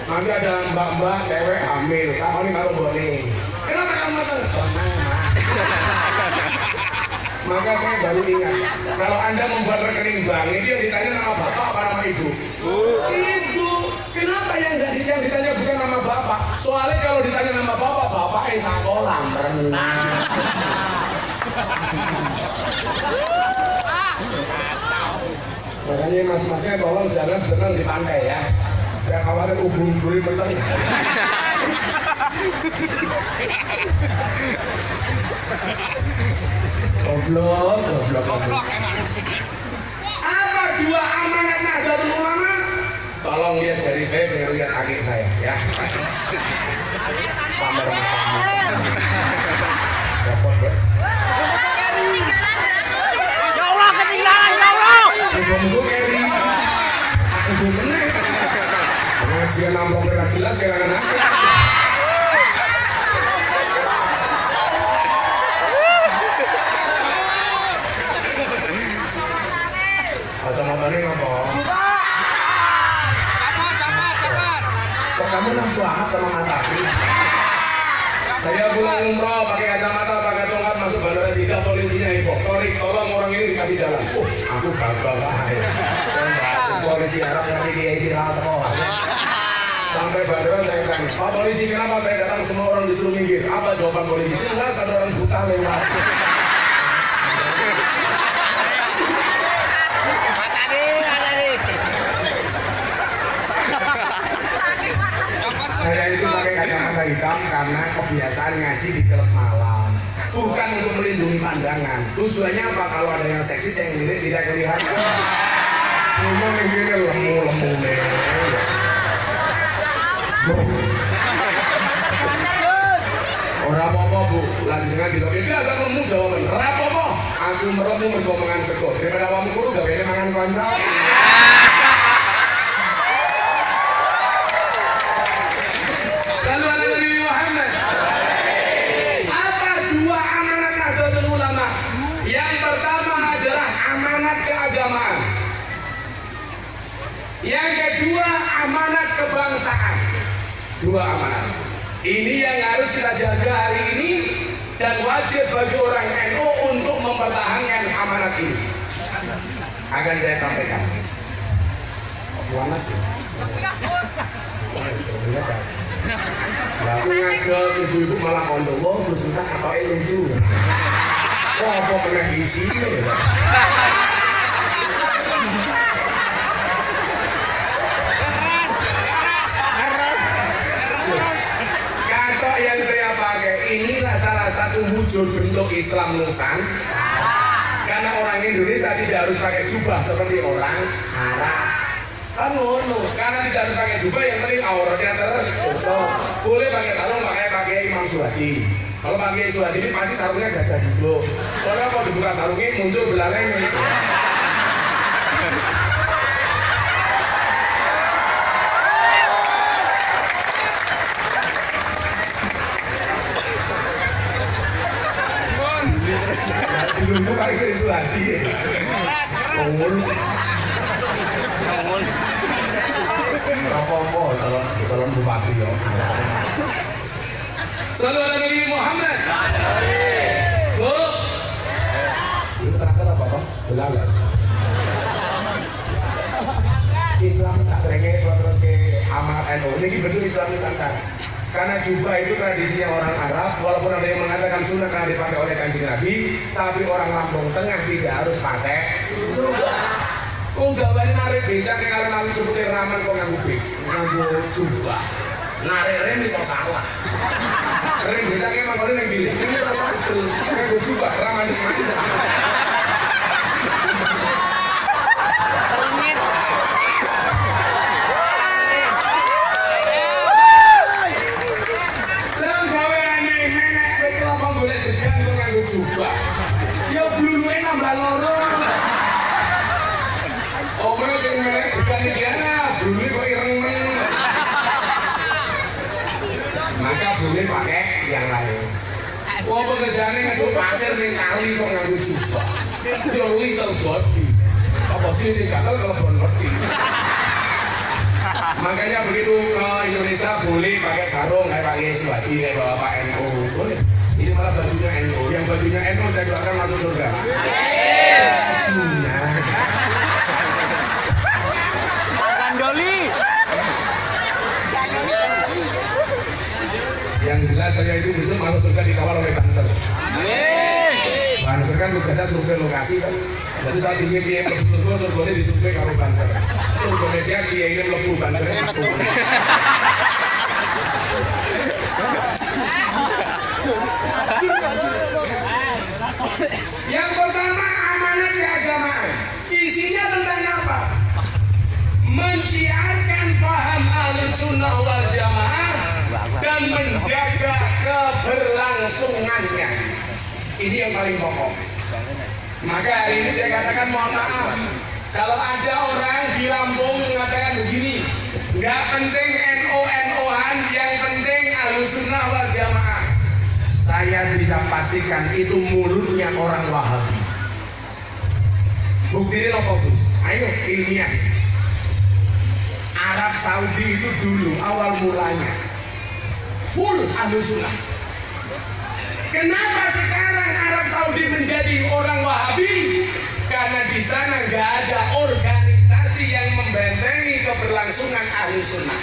Nanti ada mbak-mbak cewek hamil. Kamu ini kalau boleh. Kenapa kamu tahu? Maka saya baru ingat, kalau Anda membuat rekening bank, ini yang ditanya nama bapak apa nama ibu? Ibu. Kenapa yang ditanya bukan nama bapak? Soalnya kalau ditanya nama bapak, bapak kolam renang. Makanya mas-masnya tolong jangan berenang di pantai ya. Saya khawatir ubur-uburi peteng. Goblok emang. Apa dua amanat Nahdlatul Ulama? Tolong lihat jari saya lihat adik saya ya. Pamer matamu. Copot gue. Ya Allah, ketinggalan ya Allah. Mugo Eri. Aku meneh. Pengajian amplop ora jelas kelangan aku. Kacamata ini apa? Cepat. Kok kamu nafsu amat sama mataku? Saya pulang umroh pakai kacamata, pakai tongkat masuk bandara tidak, polisinya info. Torik, tolong orang ini dikasih jalan. Aku gagal lah. Saya nggak polisi Arab nanti dia istirahat kok. Sampai bandara saya tanya, Pak polisi kenapa saya datang semua orang disuruh minggir? Apa jawaban polisi? Jelas ada orang buta lewat. Saya itu pakai kacamata hitam karena kebiasaan ngaji di klub malam, bukan untuk melindungi pandangan. Tujuannya apa? Kalau ada yang seksi saya ngelirik tidak kelihatan. Ngomong ini lemu nih. Ora apa-apa bu, lanjutnya di loket biasa kamu jawaban. Ora apa-apa, aku meremu bergomongan sego. Daripada kamu kuru gak boleh mangan konco. Selalu ada Nabi Muhammad. Apa dua amanat Nahdlatul Ulama? Yang pertama adalah amanat keagamaan. Yang kedua amanat kebangsaan. Dua amanat. Ini yang harus kita jaga hari ini dan wajib bagi orang NU untuk mempertahankan amanat ini. Akan saya sampaikan. Panas ya. Aku ngagel ibu-ibu malah kondo, wah terus entah katanya lucu. Wah apa pernah diisi ya? Kata yang saya pakai inilah salah satu wujud bentuk Islam Nusan. Karena orang Indonesia tidak harus pakai jubah seperti orang Arab. Kan ngono, karena tidak harus pakai jubah yang penting auratnya tertutup. Boleh pakai sarung, pakai Imam Suhadi. Kalau pakai Suhadi ini pasti sarungnya gajah duduk. Soalnya kalau dibuka sarungnya muncul belalai ini. Dulu pakai Suhadi. Apa-apa calon bupati ya. Selalu ada Nabi Muhammad. Bu. Itu terakhir apa Pak? Belalai. Islam tak terengah terus ke amanat NU. Ini betul Islam Nusantara. Karena jubah itu tradisinya orang Arab, walaupun ada yang mengatakan sunnah karena dipakai oleh Kanjeng Nabi, tapi orang Lampung Tengah tidak harus pakai jubah. Kok gawane narik becak yang kalian lalu seperti raman kok nganggo jubah. Narik rem iso salah. Rem becaknya emang kalian yang pilih. Ini iso salah. Nganggo jubah raman di mana? Jangan gawe aneh menek betul apa boleh degan kok nganggo jubah. Ya bluluke nambah loro. Oh, mana sih mereka bukan negara, bulu kok ireng men. Maka boleh pakai yang lain. Wah pekerjaannya ngaduk pasir nih kali kok nganggo jubah. Dia little body. Apa sih gatal kalau bon body. Makanya begitu Indonesia boleh pakai sarung, kayak pakai Suhadi, kayak bapak NU, boleh. Ini malah bajunya NU. Yang bajunya NU saya doakan masuk surga. Bajunya. Doli. Yang jelas saya itu besok masuk surga dikawal oleh Banser. Banser kan tugasnya survei lokasi kan. Jadi saat ini dia mlebu survei disurvei karo Banser. Survei siap dia ini mlebu Banser. Yang pertama amanat keagamaan. Isinya tentang apa? Mensiarkan faham dan menjaga keberlangsungannya. Ini yang paling pokok. Maka hari ini saya katakan mohon maaf kalau ada orang di Lampung mengatakan begini, nggak penting NO-NO-an, yang penting Ahlussunnah wal Jamaah. Saya bisa pastikan itu mulutnya orang Wahabi. Buktinya apa Gus? Ayo ilmiah. Arab Saudi itu dulu awal mulanya full Ahlussunnah. Kenapa sekarang Arab Saudi menjadi orang Wahabi? Karena di sana nggak ada organisasi yang membentengi keberlangsungan Ahlussunnah.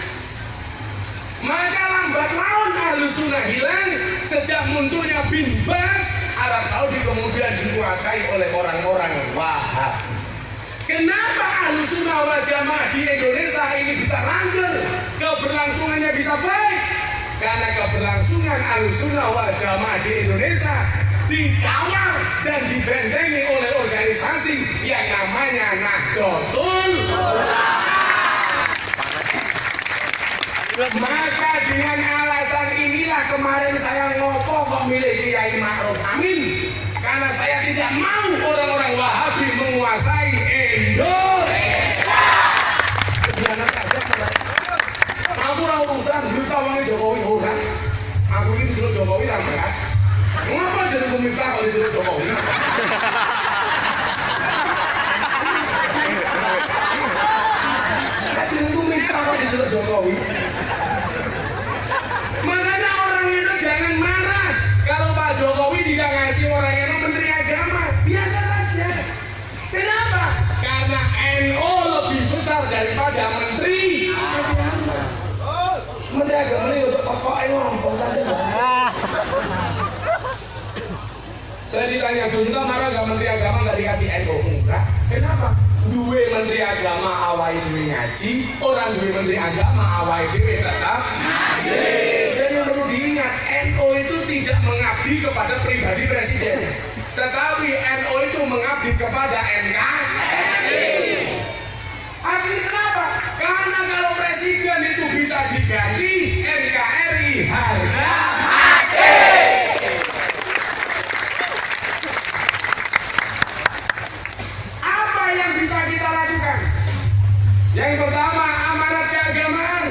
Maka lambat laun Ahlussunnah hilang. Sejak munculnya bin Bas, Arab Saudi kemudian dikuasai oleh orang-orang Wahhabi. Kenapa Ahlussunnah wal Jamaah di Indonesia ini bisa langgeng, keberlangsungannya bisa baik? Karena keberlangsungan Ahlussunnah wal Jamaah di Indonesia dikawal dan dibentengi oleh organisasi yang namanya Nahdlatul Ulama. Maka dengan alasan inilah kemarin saya ngopo kok milih Kiai Ma'ruf Amin, karena saya tidak mau orang-orang Wahabi menguasai Indonesia. Aku ora urusan berita wangi Jokowi ora. Aku ini disuruh Jokowi ra berat. Ngapa jadi pemirsa kalau disuruh Jokowi? Jadi pemirsa kalau disuruh Jokowi. Makanya orang itu jangan marah kalau Pak Jokowi tidak ngasih orang itu Menteri Agama. Biasa saja. Kenapa? Karena NU lebih besar daripada Menteri Agama. Menteri Agama ini untuk tokoh ngomong saja. Saya ditanya Gunta marah gak Menteri Agama nggak dikasih NU? Enggak. Kenapa? Dua Menteri Agama awal dhewe ngaji, orang dua Menteri Agama awal dhewe tetap ngaji. Dan yang perlu diingat, NU itu tidak mengabdi kepada pribadi presiden, tetapi NU itu mengabdi kepada NKRI. Artinya kenapa? Karena kalau presiden itu bisa diganti, NKRI harga mati. Apa yang bisa kita lakukan? Yang pertama, amanat keagamaan.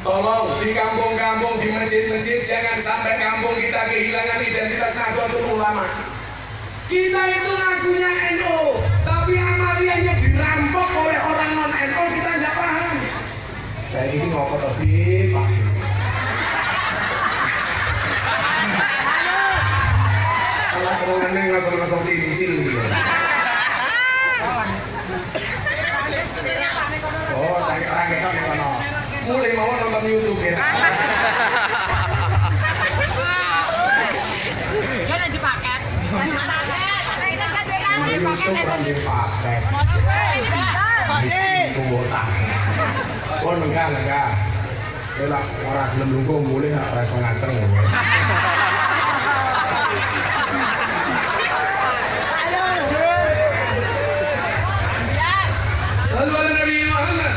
Tolong di kampung-kampung, di masjid-masjid, jangan sampai kampung kita kehilangan identitas Nahdlatul Ulama. Kita itu ngakunya NU, tapi amaliannya dirampok oleh orang non-NU, kita nggak paham. Saya ini ngokot lebih, Pak. Kalau serangannya ngasal-ngasal cincin gitu. Oh, saya orang kita nih kono. Mulai mau nonton YouTube ya. Jangan dipakai. YouTube kan dipakai. Miskin kuota. Kon enggak. Ela ora gelem lungguh mulai ora iso ngaceng ya. Sallallahu alaihi Nabi Muhammad.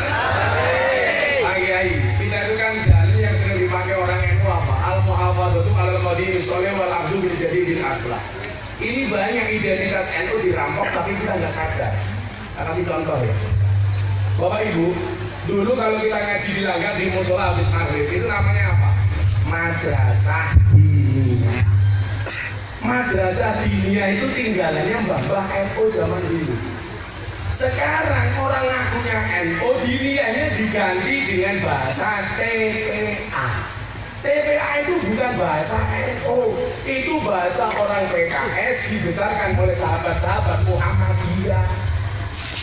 Ai, kita itu kan dalil yang sering dipakai orang NU apa? Al-muhafadzatu 'alal qadim sholih wal abdu bil jadidil aslah. Ini banyak identitas NU dirampok tapi kita nggak sadar. Saya kasih contoh ya. Bapak Ibu, dulu kalau kita ngaji di langgar di musola habis maghrib itu namanya apa? Madrasah diniyah. Madrasah diniyah itu tinggalannya mbah-mbah NU zaman dulu. Sekarang orang ngakunya NU, diniyahnya diganti dengan bahasa TPA. TPA itu bukan bahasa NU, itu bahasa orang PKS dibesarkan oleh sahabat-sahabat Muhammadiyah.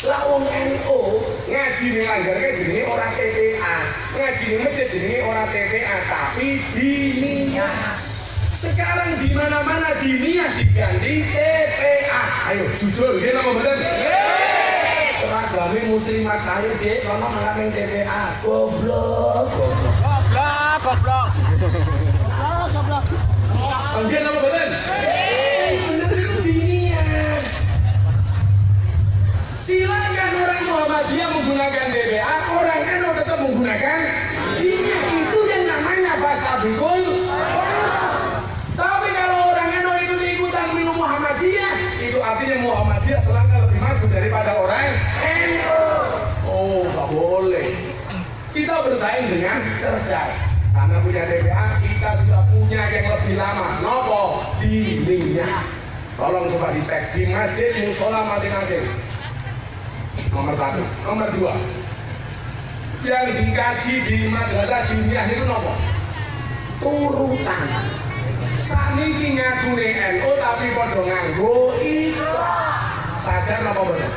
Lawang NU ngaji ning langgarke jenenge ora TPA, ngaji ning masjid jenenge ora TPA, tapi diniyah. Sekarang di mana-mana diniyah diganti TPA. Ayo jujur, nggih napa mboten? Seragame muslimat ayo Dek, kono nang TPA. Goblok. Nggih napa mboten? Bener itu diniyah. Silakan orang Muhammadiyah menggunakan TPA, orang NU tetap menggunakan diniyah. Itu yang namanya fastabiqul bisa bersaing dengan cerdas. Sana punya TPA, kita sudah punya yang lebih lama. Nopo dindingnya. Tolong coba dicek di masjid musola masing-masing. Nomor 1, nomor 2. Yang dikaji di madrasah diniyah itu nopo? Turutan. Saniki ngakune NU tapi padha nganggo Iqra. Sadar napa bener?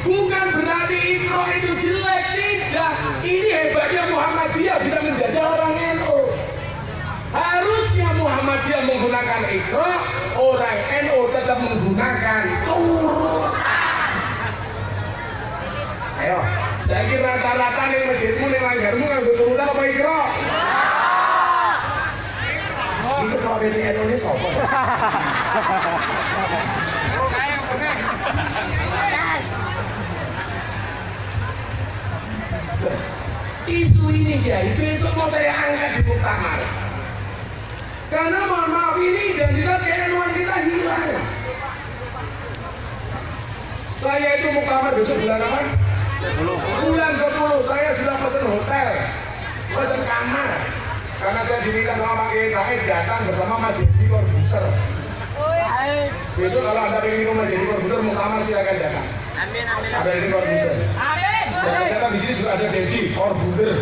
Bukan berarti Iqra itu jelek, tidak. Ini hebatnya Muhammadiyah bisa menjajah orang NU. Harusnya Muhammadiyah menggunakan Iqra, orang NU tetap menggunakan turutan. Ayo, saya kira rata-rata nih masjidmu nih langgarmu nganggo turutan apa Iqra? Itu kalau basic NU ini sopo. Isu ini ya, besok mau saya angkat di muktamar. Karena mohon maaf ini identitas ke-NU-an kita hilang. Saya itu muktamar besok bulan apa? Bulan 10 saya sudah pesan hotel, pesan kamar. Karena saya diminta sama Pak Kiai Said datang bersama Mas Deddy Corbuzier. Besok kalau Anda ingin Mas Deddy Corbuzier muktamar silakan datang. Amin, amin. Ada Deddy Corbuzier. Amin. Dan ternyata di sini juga ada Deddy Corbuzier.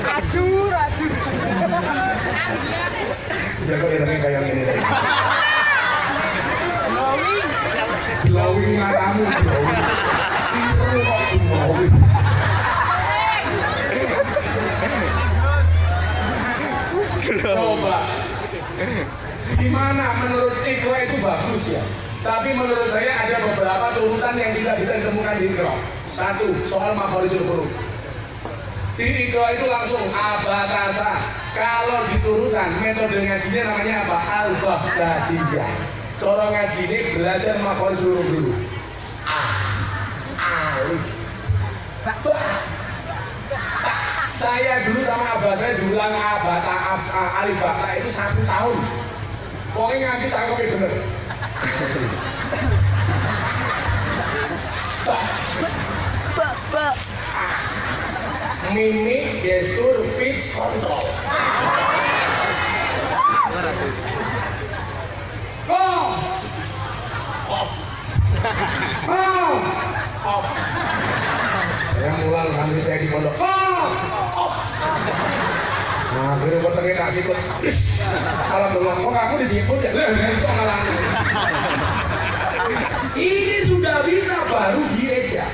Racun. Jago irengnya kayak gini tadi. Glowing matamu, glowing. Itu kok glowing. Coba, gimana menurut Iqra itu bagus ya? Tapi menurut saya ada beberapa turutan yang tidak bisa ditemukan di Iqra. 1, soal makhorijul huruf. Di Iqra itu langsung abatasa. Kalau di turutan, metode ngajinya namanya apa? Al-Baghdadiyah. Cara ngajinya belajar makhorijul huruf dulu. A, alif, ba. Saya dulu sama abah saya diulang alif bata itu 1 tahun. Pokoknya nganti cangkepnya bener. Mimik, gestur, pitch, control. Op. Saya mulang sambil saya di pondok. Nah, akhirnya kok pengen tak sikut. Alhamdulillah, kok kamu disiput ya? Besok ngalangin. Ini sudah bisa baru dieja.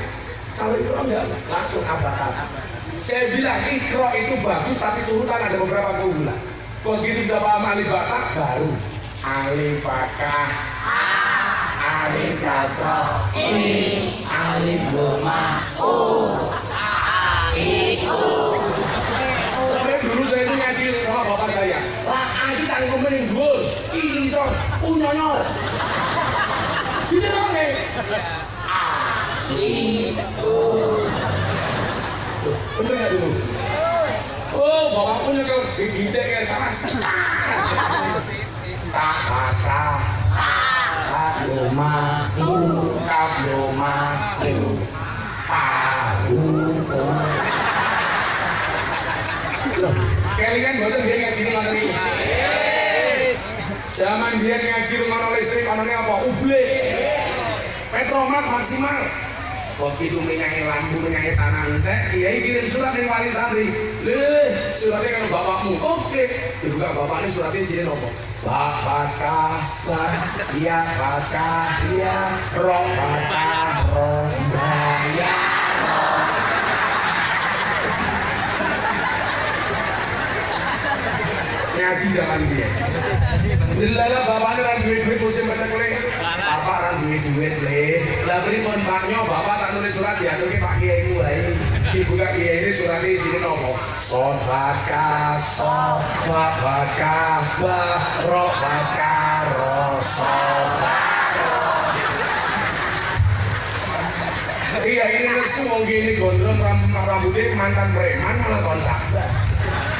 Kalau Iqra enggak, langsung abatasa. Saya bilang Iqra itu bagus, tapi turutan ada beberapa keunggulan. Begitu sudah paham alif bata, baru alif fakah, alif kasroh, alif dhamma, sampai dulu saya itu ngaji sama bapak saya. Lah, kita ngomongin gol, ini so, unyonyor. Gitu dong nih. Bener nggak dulu? Oh, bapak punya kalau gede kayak sana. Kata, loma, kaf loma, kelingan boten dia ngaji ngono niku. Zaman dia ngaji ngono listrik onone apa? Uble. Petromat maksimal. Begitu menyai lampu, menyai tanah entek, kiai kirim surat dari wali santri. Leh, suratnya kan bapakmu. Oke, dibuka bapaknya suratnya sini nopo. Bapakah, ya bakah, ya roh bakah, roh ya. Ngaji zaman dia. Lala bapaknya orang duit-duit musim peceklik. Bapak orang duit-duit le. Lah pripun paknya bapak tak nulis surat ya ke Pak Kiai ku wae. Dibuka Kiai ini suratnya isine nopo? Sodaka, sodaka, barokaka, rosodaka. Iya ini nesu wong gini gondrong rambutnya mantan preman malah kon sabar.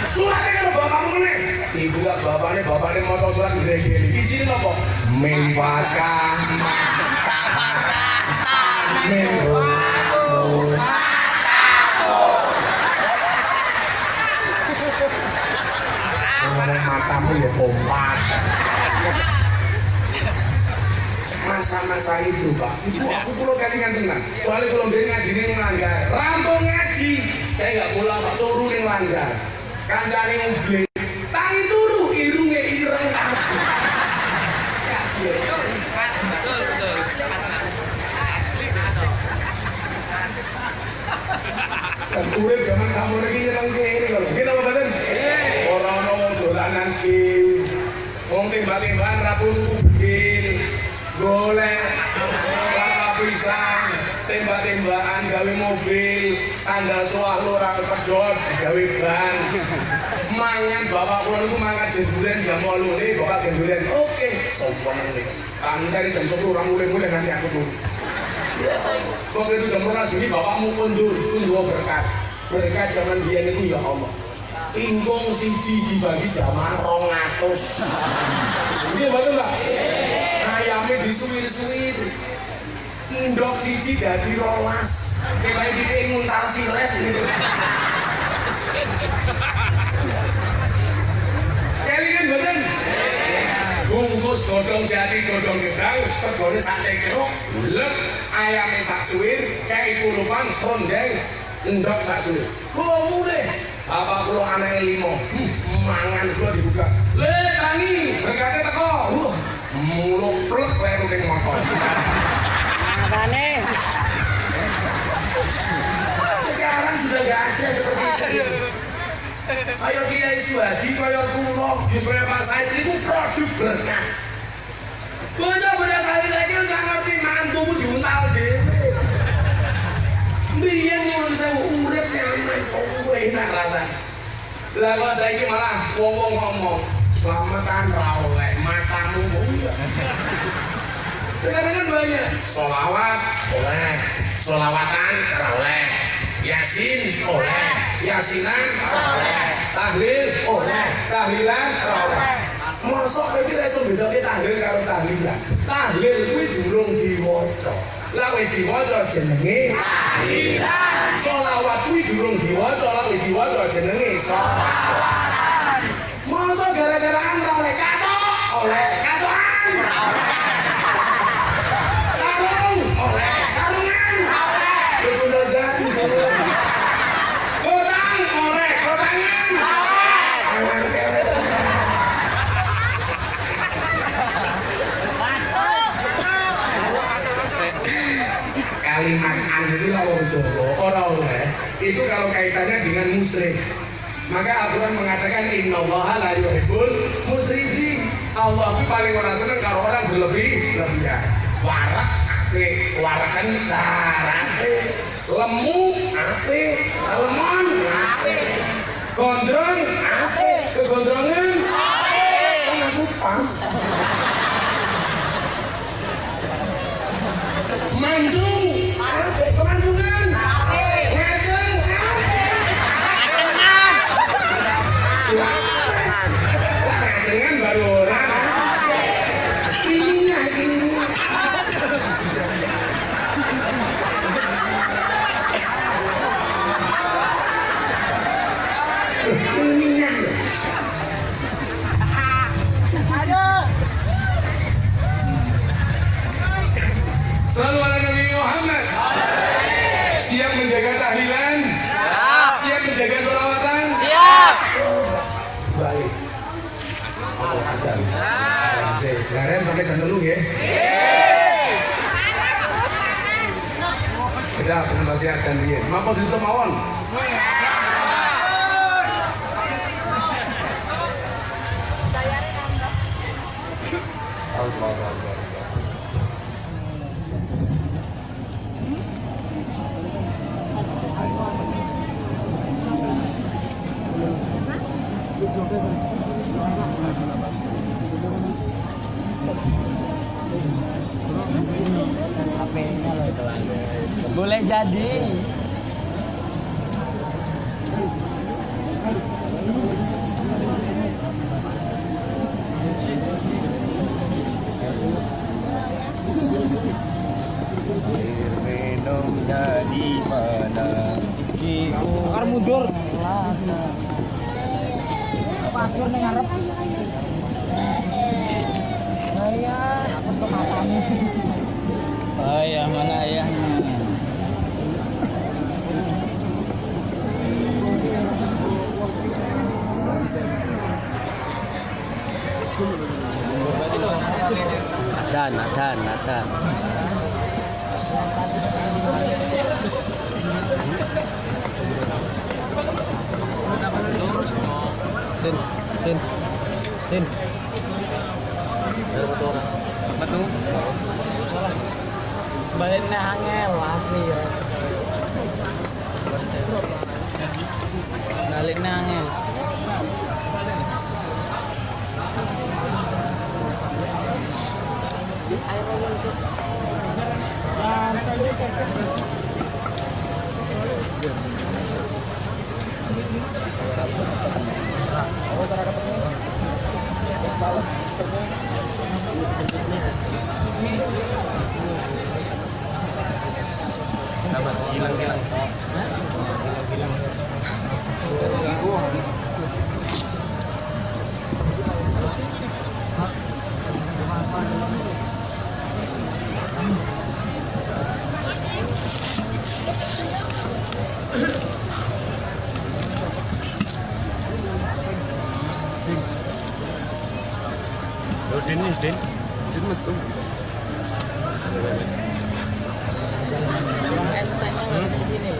Suratnya kan bapakmu nih. Dibuka bapaknya motor surat gede-gede. Di sini nopo? Mifaka, maka, maka, ya kompak. Masa-masa itu Pak, itu aku pulau kelingan tenang. Soalnya kalau dia ngaji ini melanggar, rampung ngaji, saya nggak pulang Pak, turu ning langgar. Kancane ngubli, tangi turu, irungnya ireng kabeh. Dan urip zaman samono iki nyeneng kene lho. Nggih napa mboten? Ora ono dolanan game. Wong tembak-tembakan ra perlu bil. Golek kelapa pisang, tembak-tembakan gawe mobil, sandal soal ora pedhot gawe ban. Mangan bapak kula niku mangkat durian jam 8 bapak durian. Oke, sombong niku. Dari jam 10 orang mulai nanti aku tuh. Waktu itu jam 12 ini bapakmu mundur, tunggu berkat. Berkat zaman biyen itu ya Allah. Ingkung siji dibagi jamaah 200. Iya betul Pak? Ayamnya disuwir-suwir. Ndok siji dadi 12. Kayak iki nguntal silet gitu. Kelingan mboten? Bungkus godhong jati godhong gedang segone sate keruk lep ayame sak suwir kei kulupan sondeng ndok sak suwir kula mulih bapak kula anake 5 mangan kula dibuka le tangi berkate teko muluk plek leru ning motor Makane. sekarang sudah nggak ada seperti itu. Ayo Kiai Suhadi, kaya kula, kaya Pak Said itu produk berkah. Bocah-bocah saiki wis ngerti mantumu diuntal dhewe. Mbiyen nyuwun sewu urip nyaman kok enak rasane. Lah kok saiki malah wong-wong ngomong, "Selamatan ra oleh matamu kok iya." Sekarang kan banyak sholawat oleh, sholawatan ra oleh. Yasin oleh, yasinan oleh, tahlil oleh, tahlilan oleh. Mosok kowe iki iso bedake tahlil karo tahlilan. Tahlil kuwi durung diwaca. Lah wis diwaca jenenge tahlilan. Sholawat kuwi durung diwaca, lah wis diwaca jenenge sholawatan. Mosok gara-garaan ra oleh katok, oleh katokan. Sarung oleh, sarungan oleh. Kudu jadi. Kodang oleh, kodangan oleh. Kalimat ini lawan Jawa ora oleh itu kalau kaitannya dengan musyrik. Maka Al-Quran mengatakan innallaha la yuhibbul musyrifin. Allah itu paling ora seneng kalau orang berlebih-lebihan. Warak apik, warakan darate. Lemu apik, lemon apik. Gondrong apik, kegondrongan apik. Kan aku pas. Mancung apik, kemancungan apik. Ngajeng apik. Ngajengan. Ngajengan baru orang. Ini. Selalu ala Nabi Muhammad. Siap menjaga tahlilan? Siap menjaga sholawatan? Siap. Baik. Oh, ada. Laren sampai jam 3 ya. Sudah penasihat dan dia. Mampu ditutup mawon. Allah. Boleh jadi. Minumnya di mana? Akar mundur. Pasir ning ngarep. Ayah, aku tuh matamu. Ayah, mana ayahnya? Nathan. Sin. Betul. Balik na hangel asli ya. Balik na hangel. Hilang. Din betul. Orang ST-nya di sini.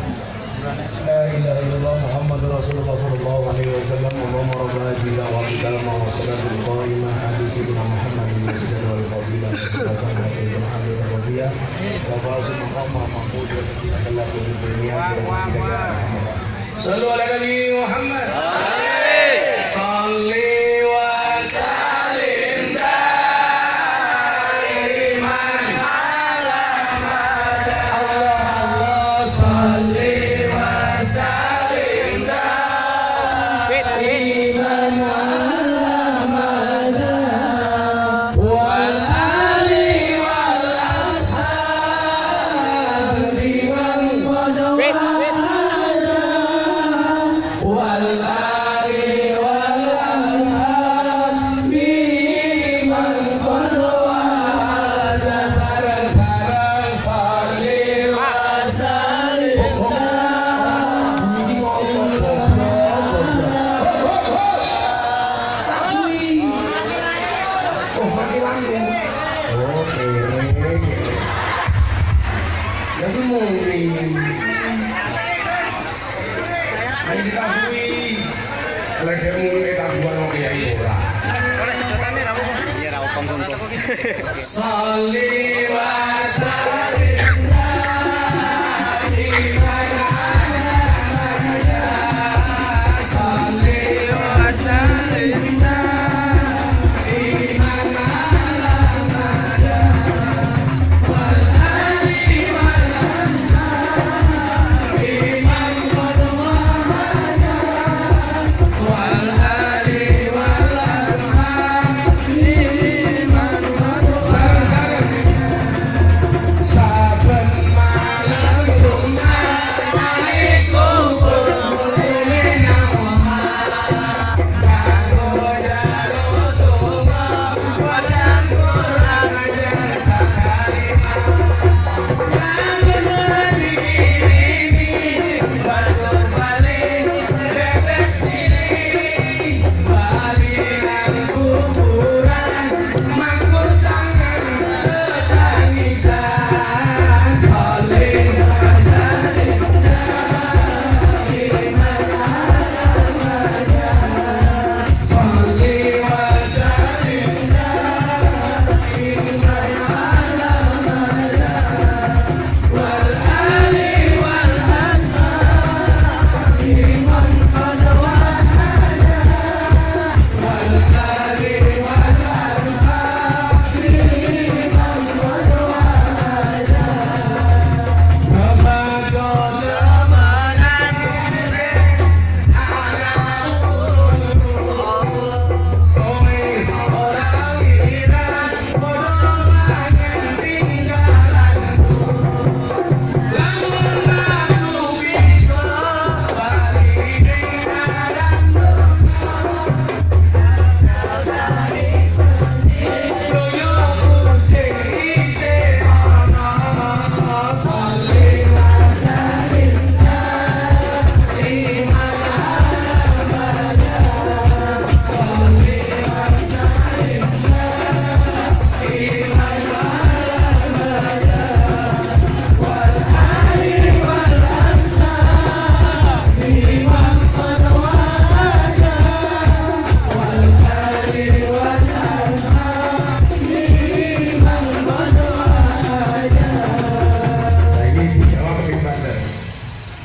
لا إله إلا الله محمد رسول الله صلى الله عليه وسلم اللهم رب هذه الدعوة التامة والصلاة القائمة على سيدنا محمد المسجد والفضيلة والصلاة والحمد الرضية وفاز المقام محمود والذين في الدنيا صلوا على النبي محمد صلي وسلم دائما على الله صلي Salli wa sallim daiman salli wa sallim daiman ala wal ali wal ashab iman qad wal ali wal ashab iman qad sabar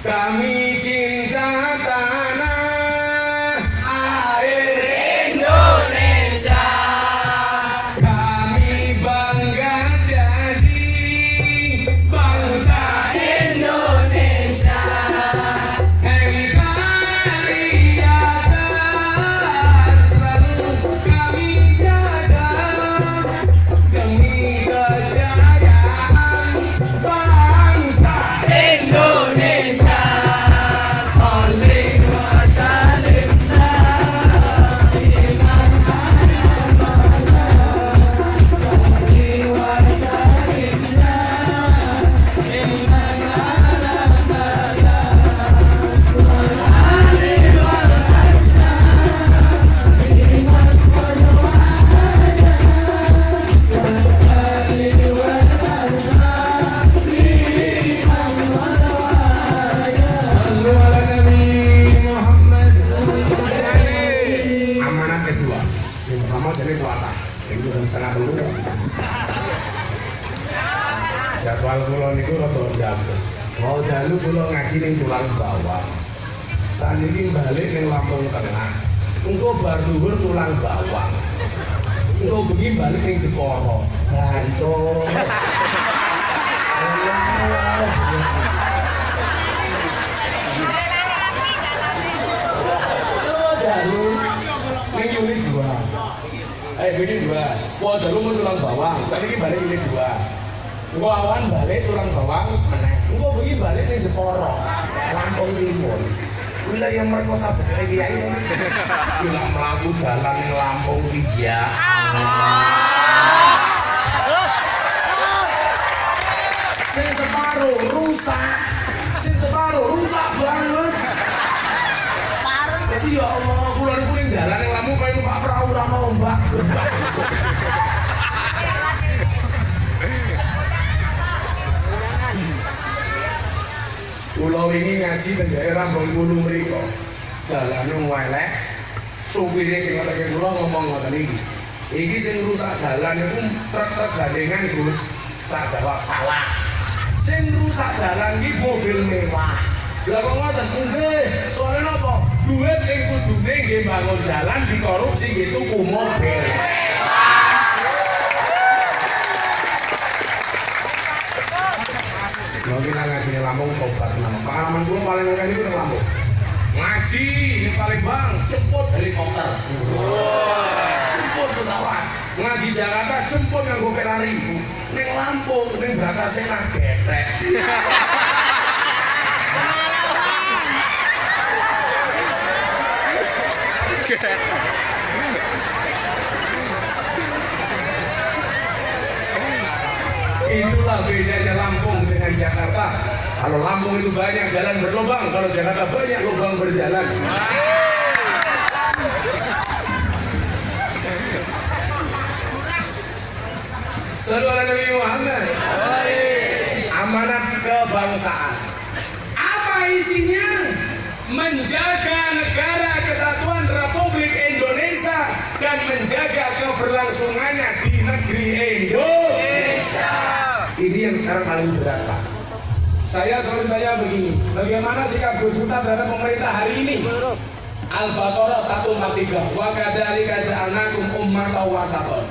Kami cinta tanah air Indonesia. Kami bangga jadi bangsa Indonesia. NKRI akan selalu kami jaga demi kejayaan bangsa Indonesia. Saling wasalim Sallu ala Nabi Muhammad. Amanat kedua, yang pertama jadi kuatah, yang jam setengah dulu. Jadwal kula niku rada ndamel. Mau dalu kula ngaji ning Tulang Bawang. Saniki balik ning Lampung Tengah. Engko bar dhuwur Tulang Bawang. Engko bengi balik ning Jepara. Gancur. Dalu ning unit 2. Unit 2. Wah, dalu mun Tulang Bawang. Saniki balik unit 2. Engko awan balik Tulang Bawang meneh. Engko bengi balik ning Jepara. Lampung Timur. Wilayah merkosa bedhe kiai. Bila mlaku dalan ning Lampung 3. Sing separuh rusak. Sing separuh rusak banget. Jadi ya Allah, kula niku ning dalan ning Lampung kaya numpak perahu ora ombak. Kula wingi ngaji teng daerah Bengkulu mriku. Dalane elek. Supire sing ngeteke kula ngomong ngoten iki. Iki sing rusak dalan iku truk-truk gandengan Gus. Sak jawab salah. Sing rusak dalan iki mobil mewah. Lah kok ngoten? Nggih, soalé napa? Duit sing kudune nggih bangun dalan dikorupsi nggih tuku mobil. Mungkin ngaji di Lampung tobat nama. Pengalaman gue paling akeh niku nang Lampung. Ngaji di Palembang jemput helikopter. Jemput pesawat. Ngaji Jakarta jemput nganggo Ferrari. Ning Lampung ning Bratasena getek. Itulah bedanya Lampung dengan Jakarta. Kalau Lampung itu banyak jalan berlubang, kalau Jakarta banyak lubang berjalan. Sallu ala Nabi Muhammad. Amanat kebangsaan. Apa isinya? Menjaga negara kesatuan Republik Indonesia dan menjaga keberlangsungannya di negeri Indonesia. Ini yang sekarang paling berat, Pak. Saya selalu tanya begini, bagaimana sikap Gus Miftah terhadap pemerintah hari ini? Al-Baqarah 143. Wa kadzalika ja'alnakum ummatan wasatan.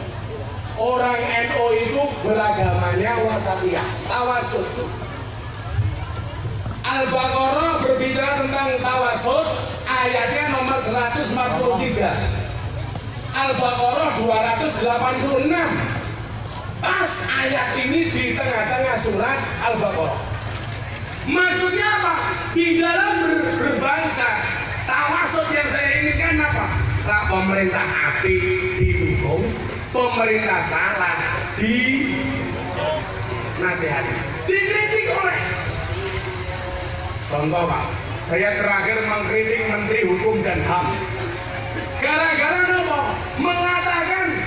Orang NU itu beragamanya wasatiyah, tawasud. Al-Baqarah berbicara tentang tawasud, ayatnya nomor 143. Al-Baqarah 286. Pas ayat ini di tengah-tengah surat Al-Baqarah. Maksudnya apa? Di dalam berbangsa, tawasud yang saya inginkan apa? Nah, pemerintah api didukung, pemerintah salah dinasihati, dikritik oleh. Contoh Pak, saya terakhir mengkritik Menteri Hukum dan HAM. Gara-gara apa? Mengatakan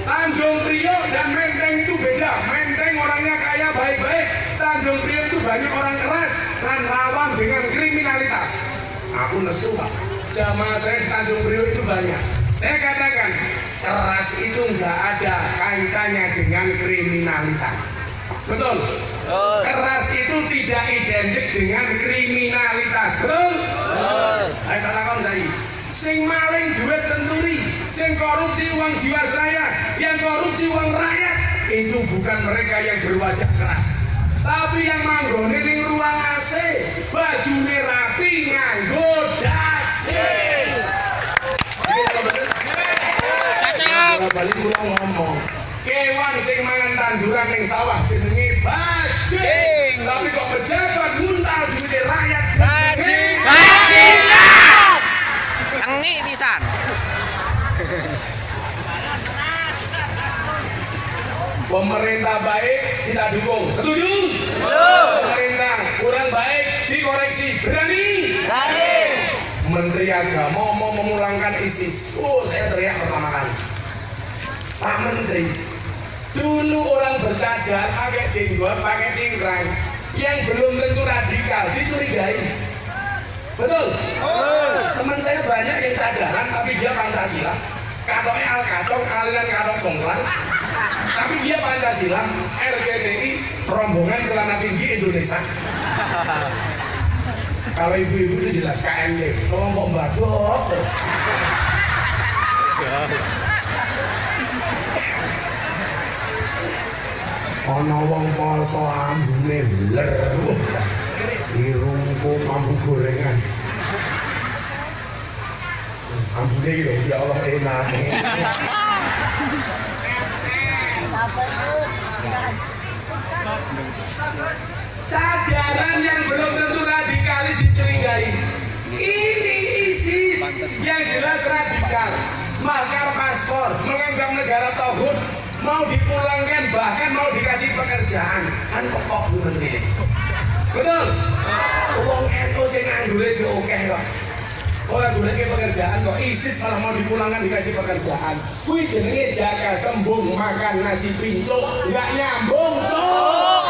Tanjung Priok dan Menteng itu beda. Menteng orangnya kaya baik-baik, Tanjung Priok itu banyak orang keras dan rawan dengan kriminalitas. Aku nesu Pak, jamaah saya di Tanjung Priok itu banyak. Saya katakan keras itu nggak ada kaitannya dengan kriminalitas. Betul. Keras itu tidak identik dengan kriminalitas. Betul. Ayo takon saya. Sing maling duit senturi, sing korupsi uang jiwasraya, yang korupsi uang rakyat, itu bukan mereka yang berwajah keras, tapi yang manggone ning ruang AC, bajune rapi nganggo dasi. Balik kula ngomong, kewan sing mangan tanduran ning sawah jenenge bajing, tapi kok pejabat nguntal duit rakyat jenenge Bajing. Tengi pisan. Pemerintah baik kita dukung, setuju? Pemerintah kurang baik dikoreksi, berani? Menteri Agama mau memulangkan ISIS. Saya teriak pertama kali, Pak Menteri, dulu orang bercadar pakai jenggot, pakai cingkrang, yang belum tentu radikal dicurigai. Betul? Teman saya banyak yang cadaran tapi dia Pancasila, katoknya Al-Kacong, aliran katok congklang, tapi dia Pancasila, RCTI, rombongan celana tinggi Indonesia. Kalau ibu-ibu itu jelas KMD, kelompok badok terus. Ono wong poso ambune beler. Irungku mampu gorengan. Ambune iki lho, ya Allah enak. Cajaran yang belum tentu radikalis dicurigai. Ini ISIS yang jelas radikal. Makar paspor, menganggap negara tauhid, mau dipulangkan, bahkan mau dikasih pekerjaan. Kan kok Bu Menteri? Betul? Wong NU sing nganggure sing akeh kok. Ora goleke pekerjaan kok, ISIS malah mau dipulangkan dikasih pekerjaan. Kuwi jenenge jaga sembung makan nasi pincuk, enggak nyambung, Cuk.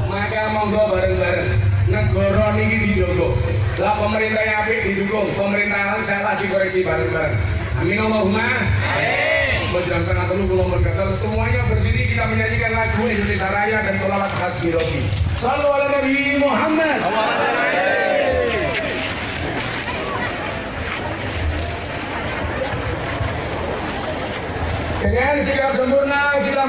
Maka monggo bareng-bareng negara niki dijogo. Lah pemerintah yang apik didukung, pemerintahan salah dikoreksi bareng-bareng. Amin Allahumma. Amin. Jam 9:30 kula berkasal semuanya berdiri kita menyanyikan lagu Indonesia Raya dan sholawat khas Birobi. Shallu ala Nabi Muhammad. Dengan sikap sempurna kita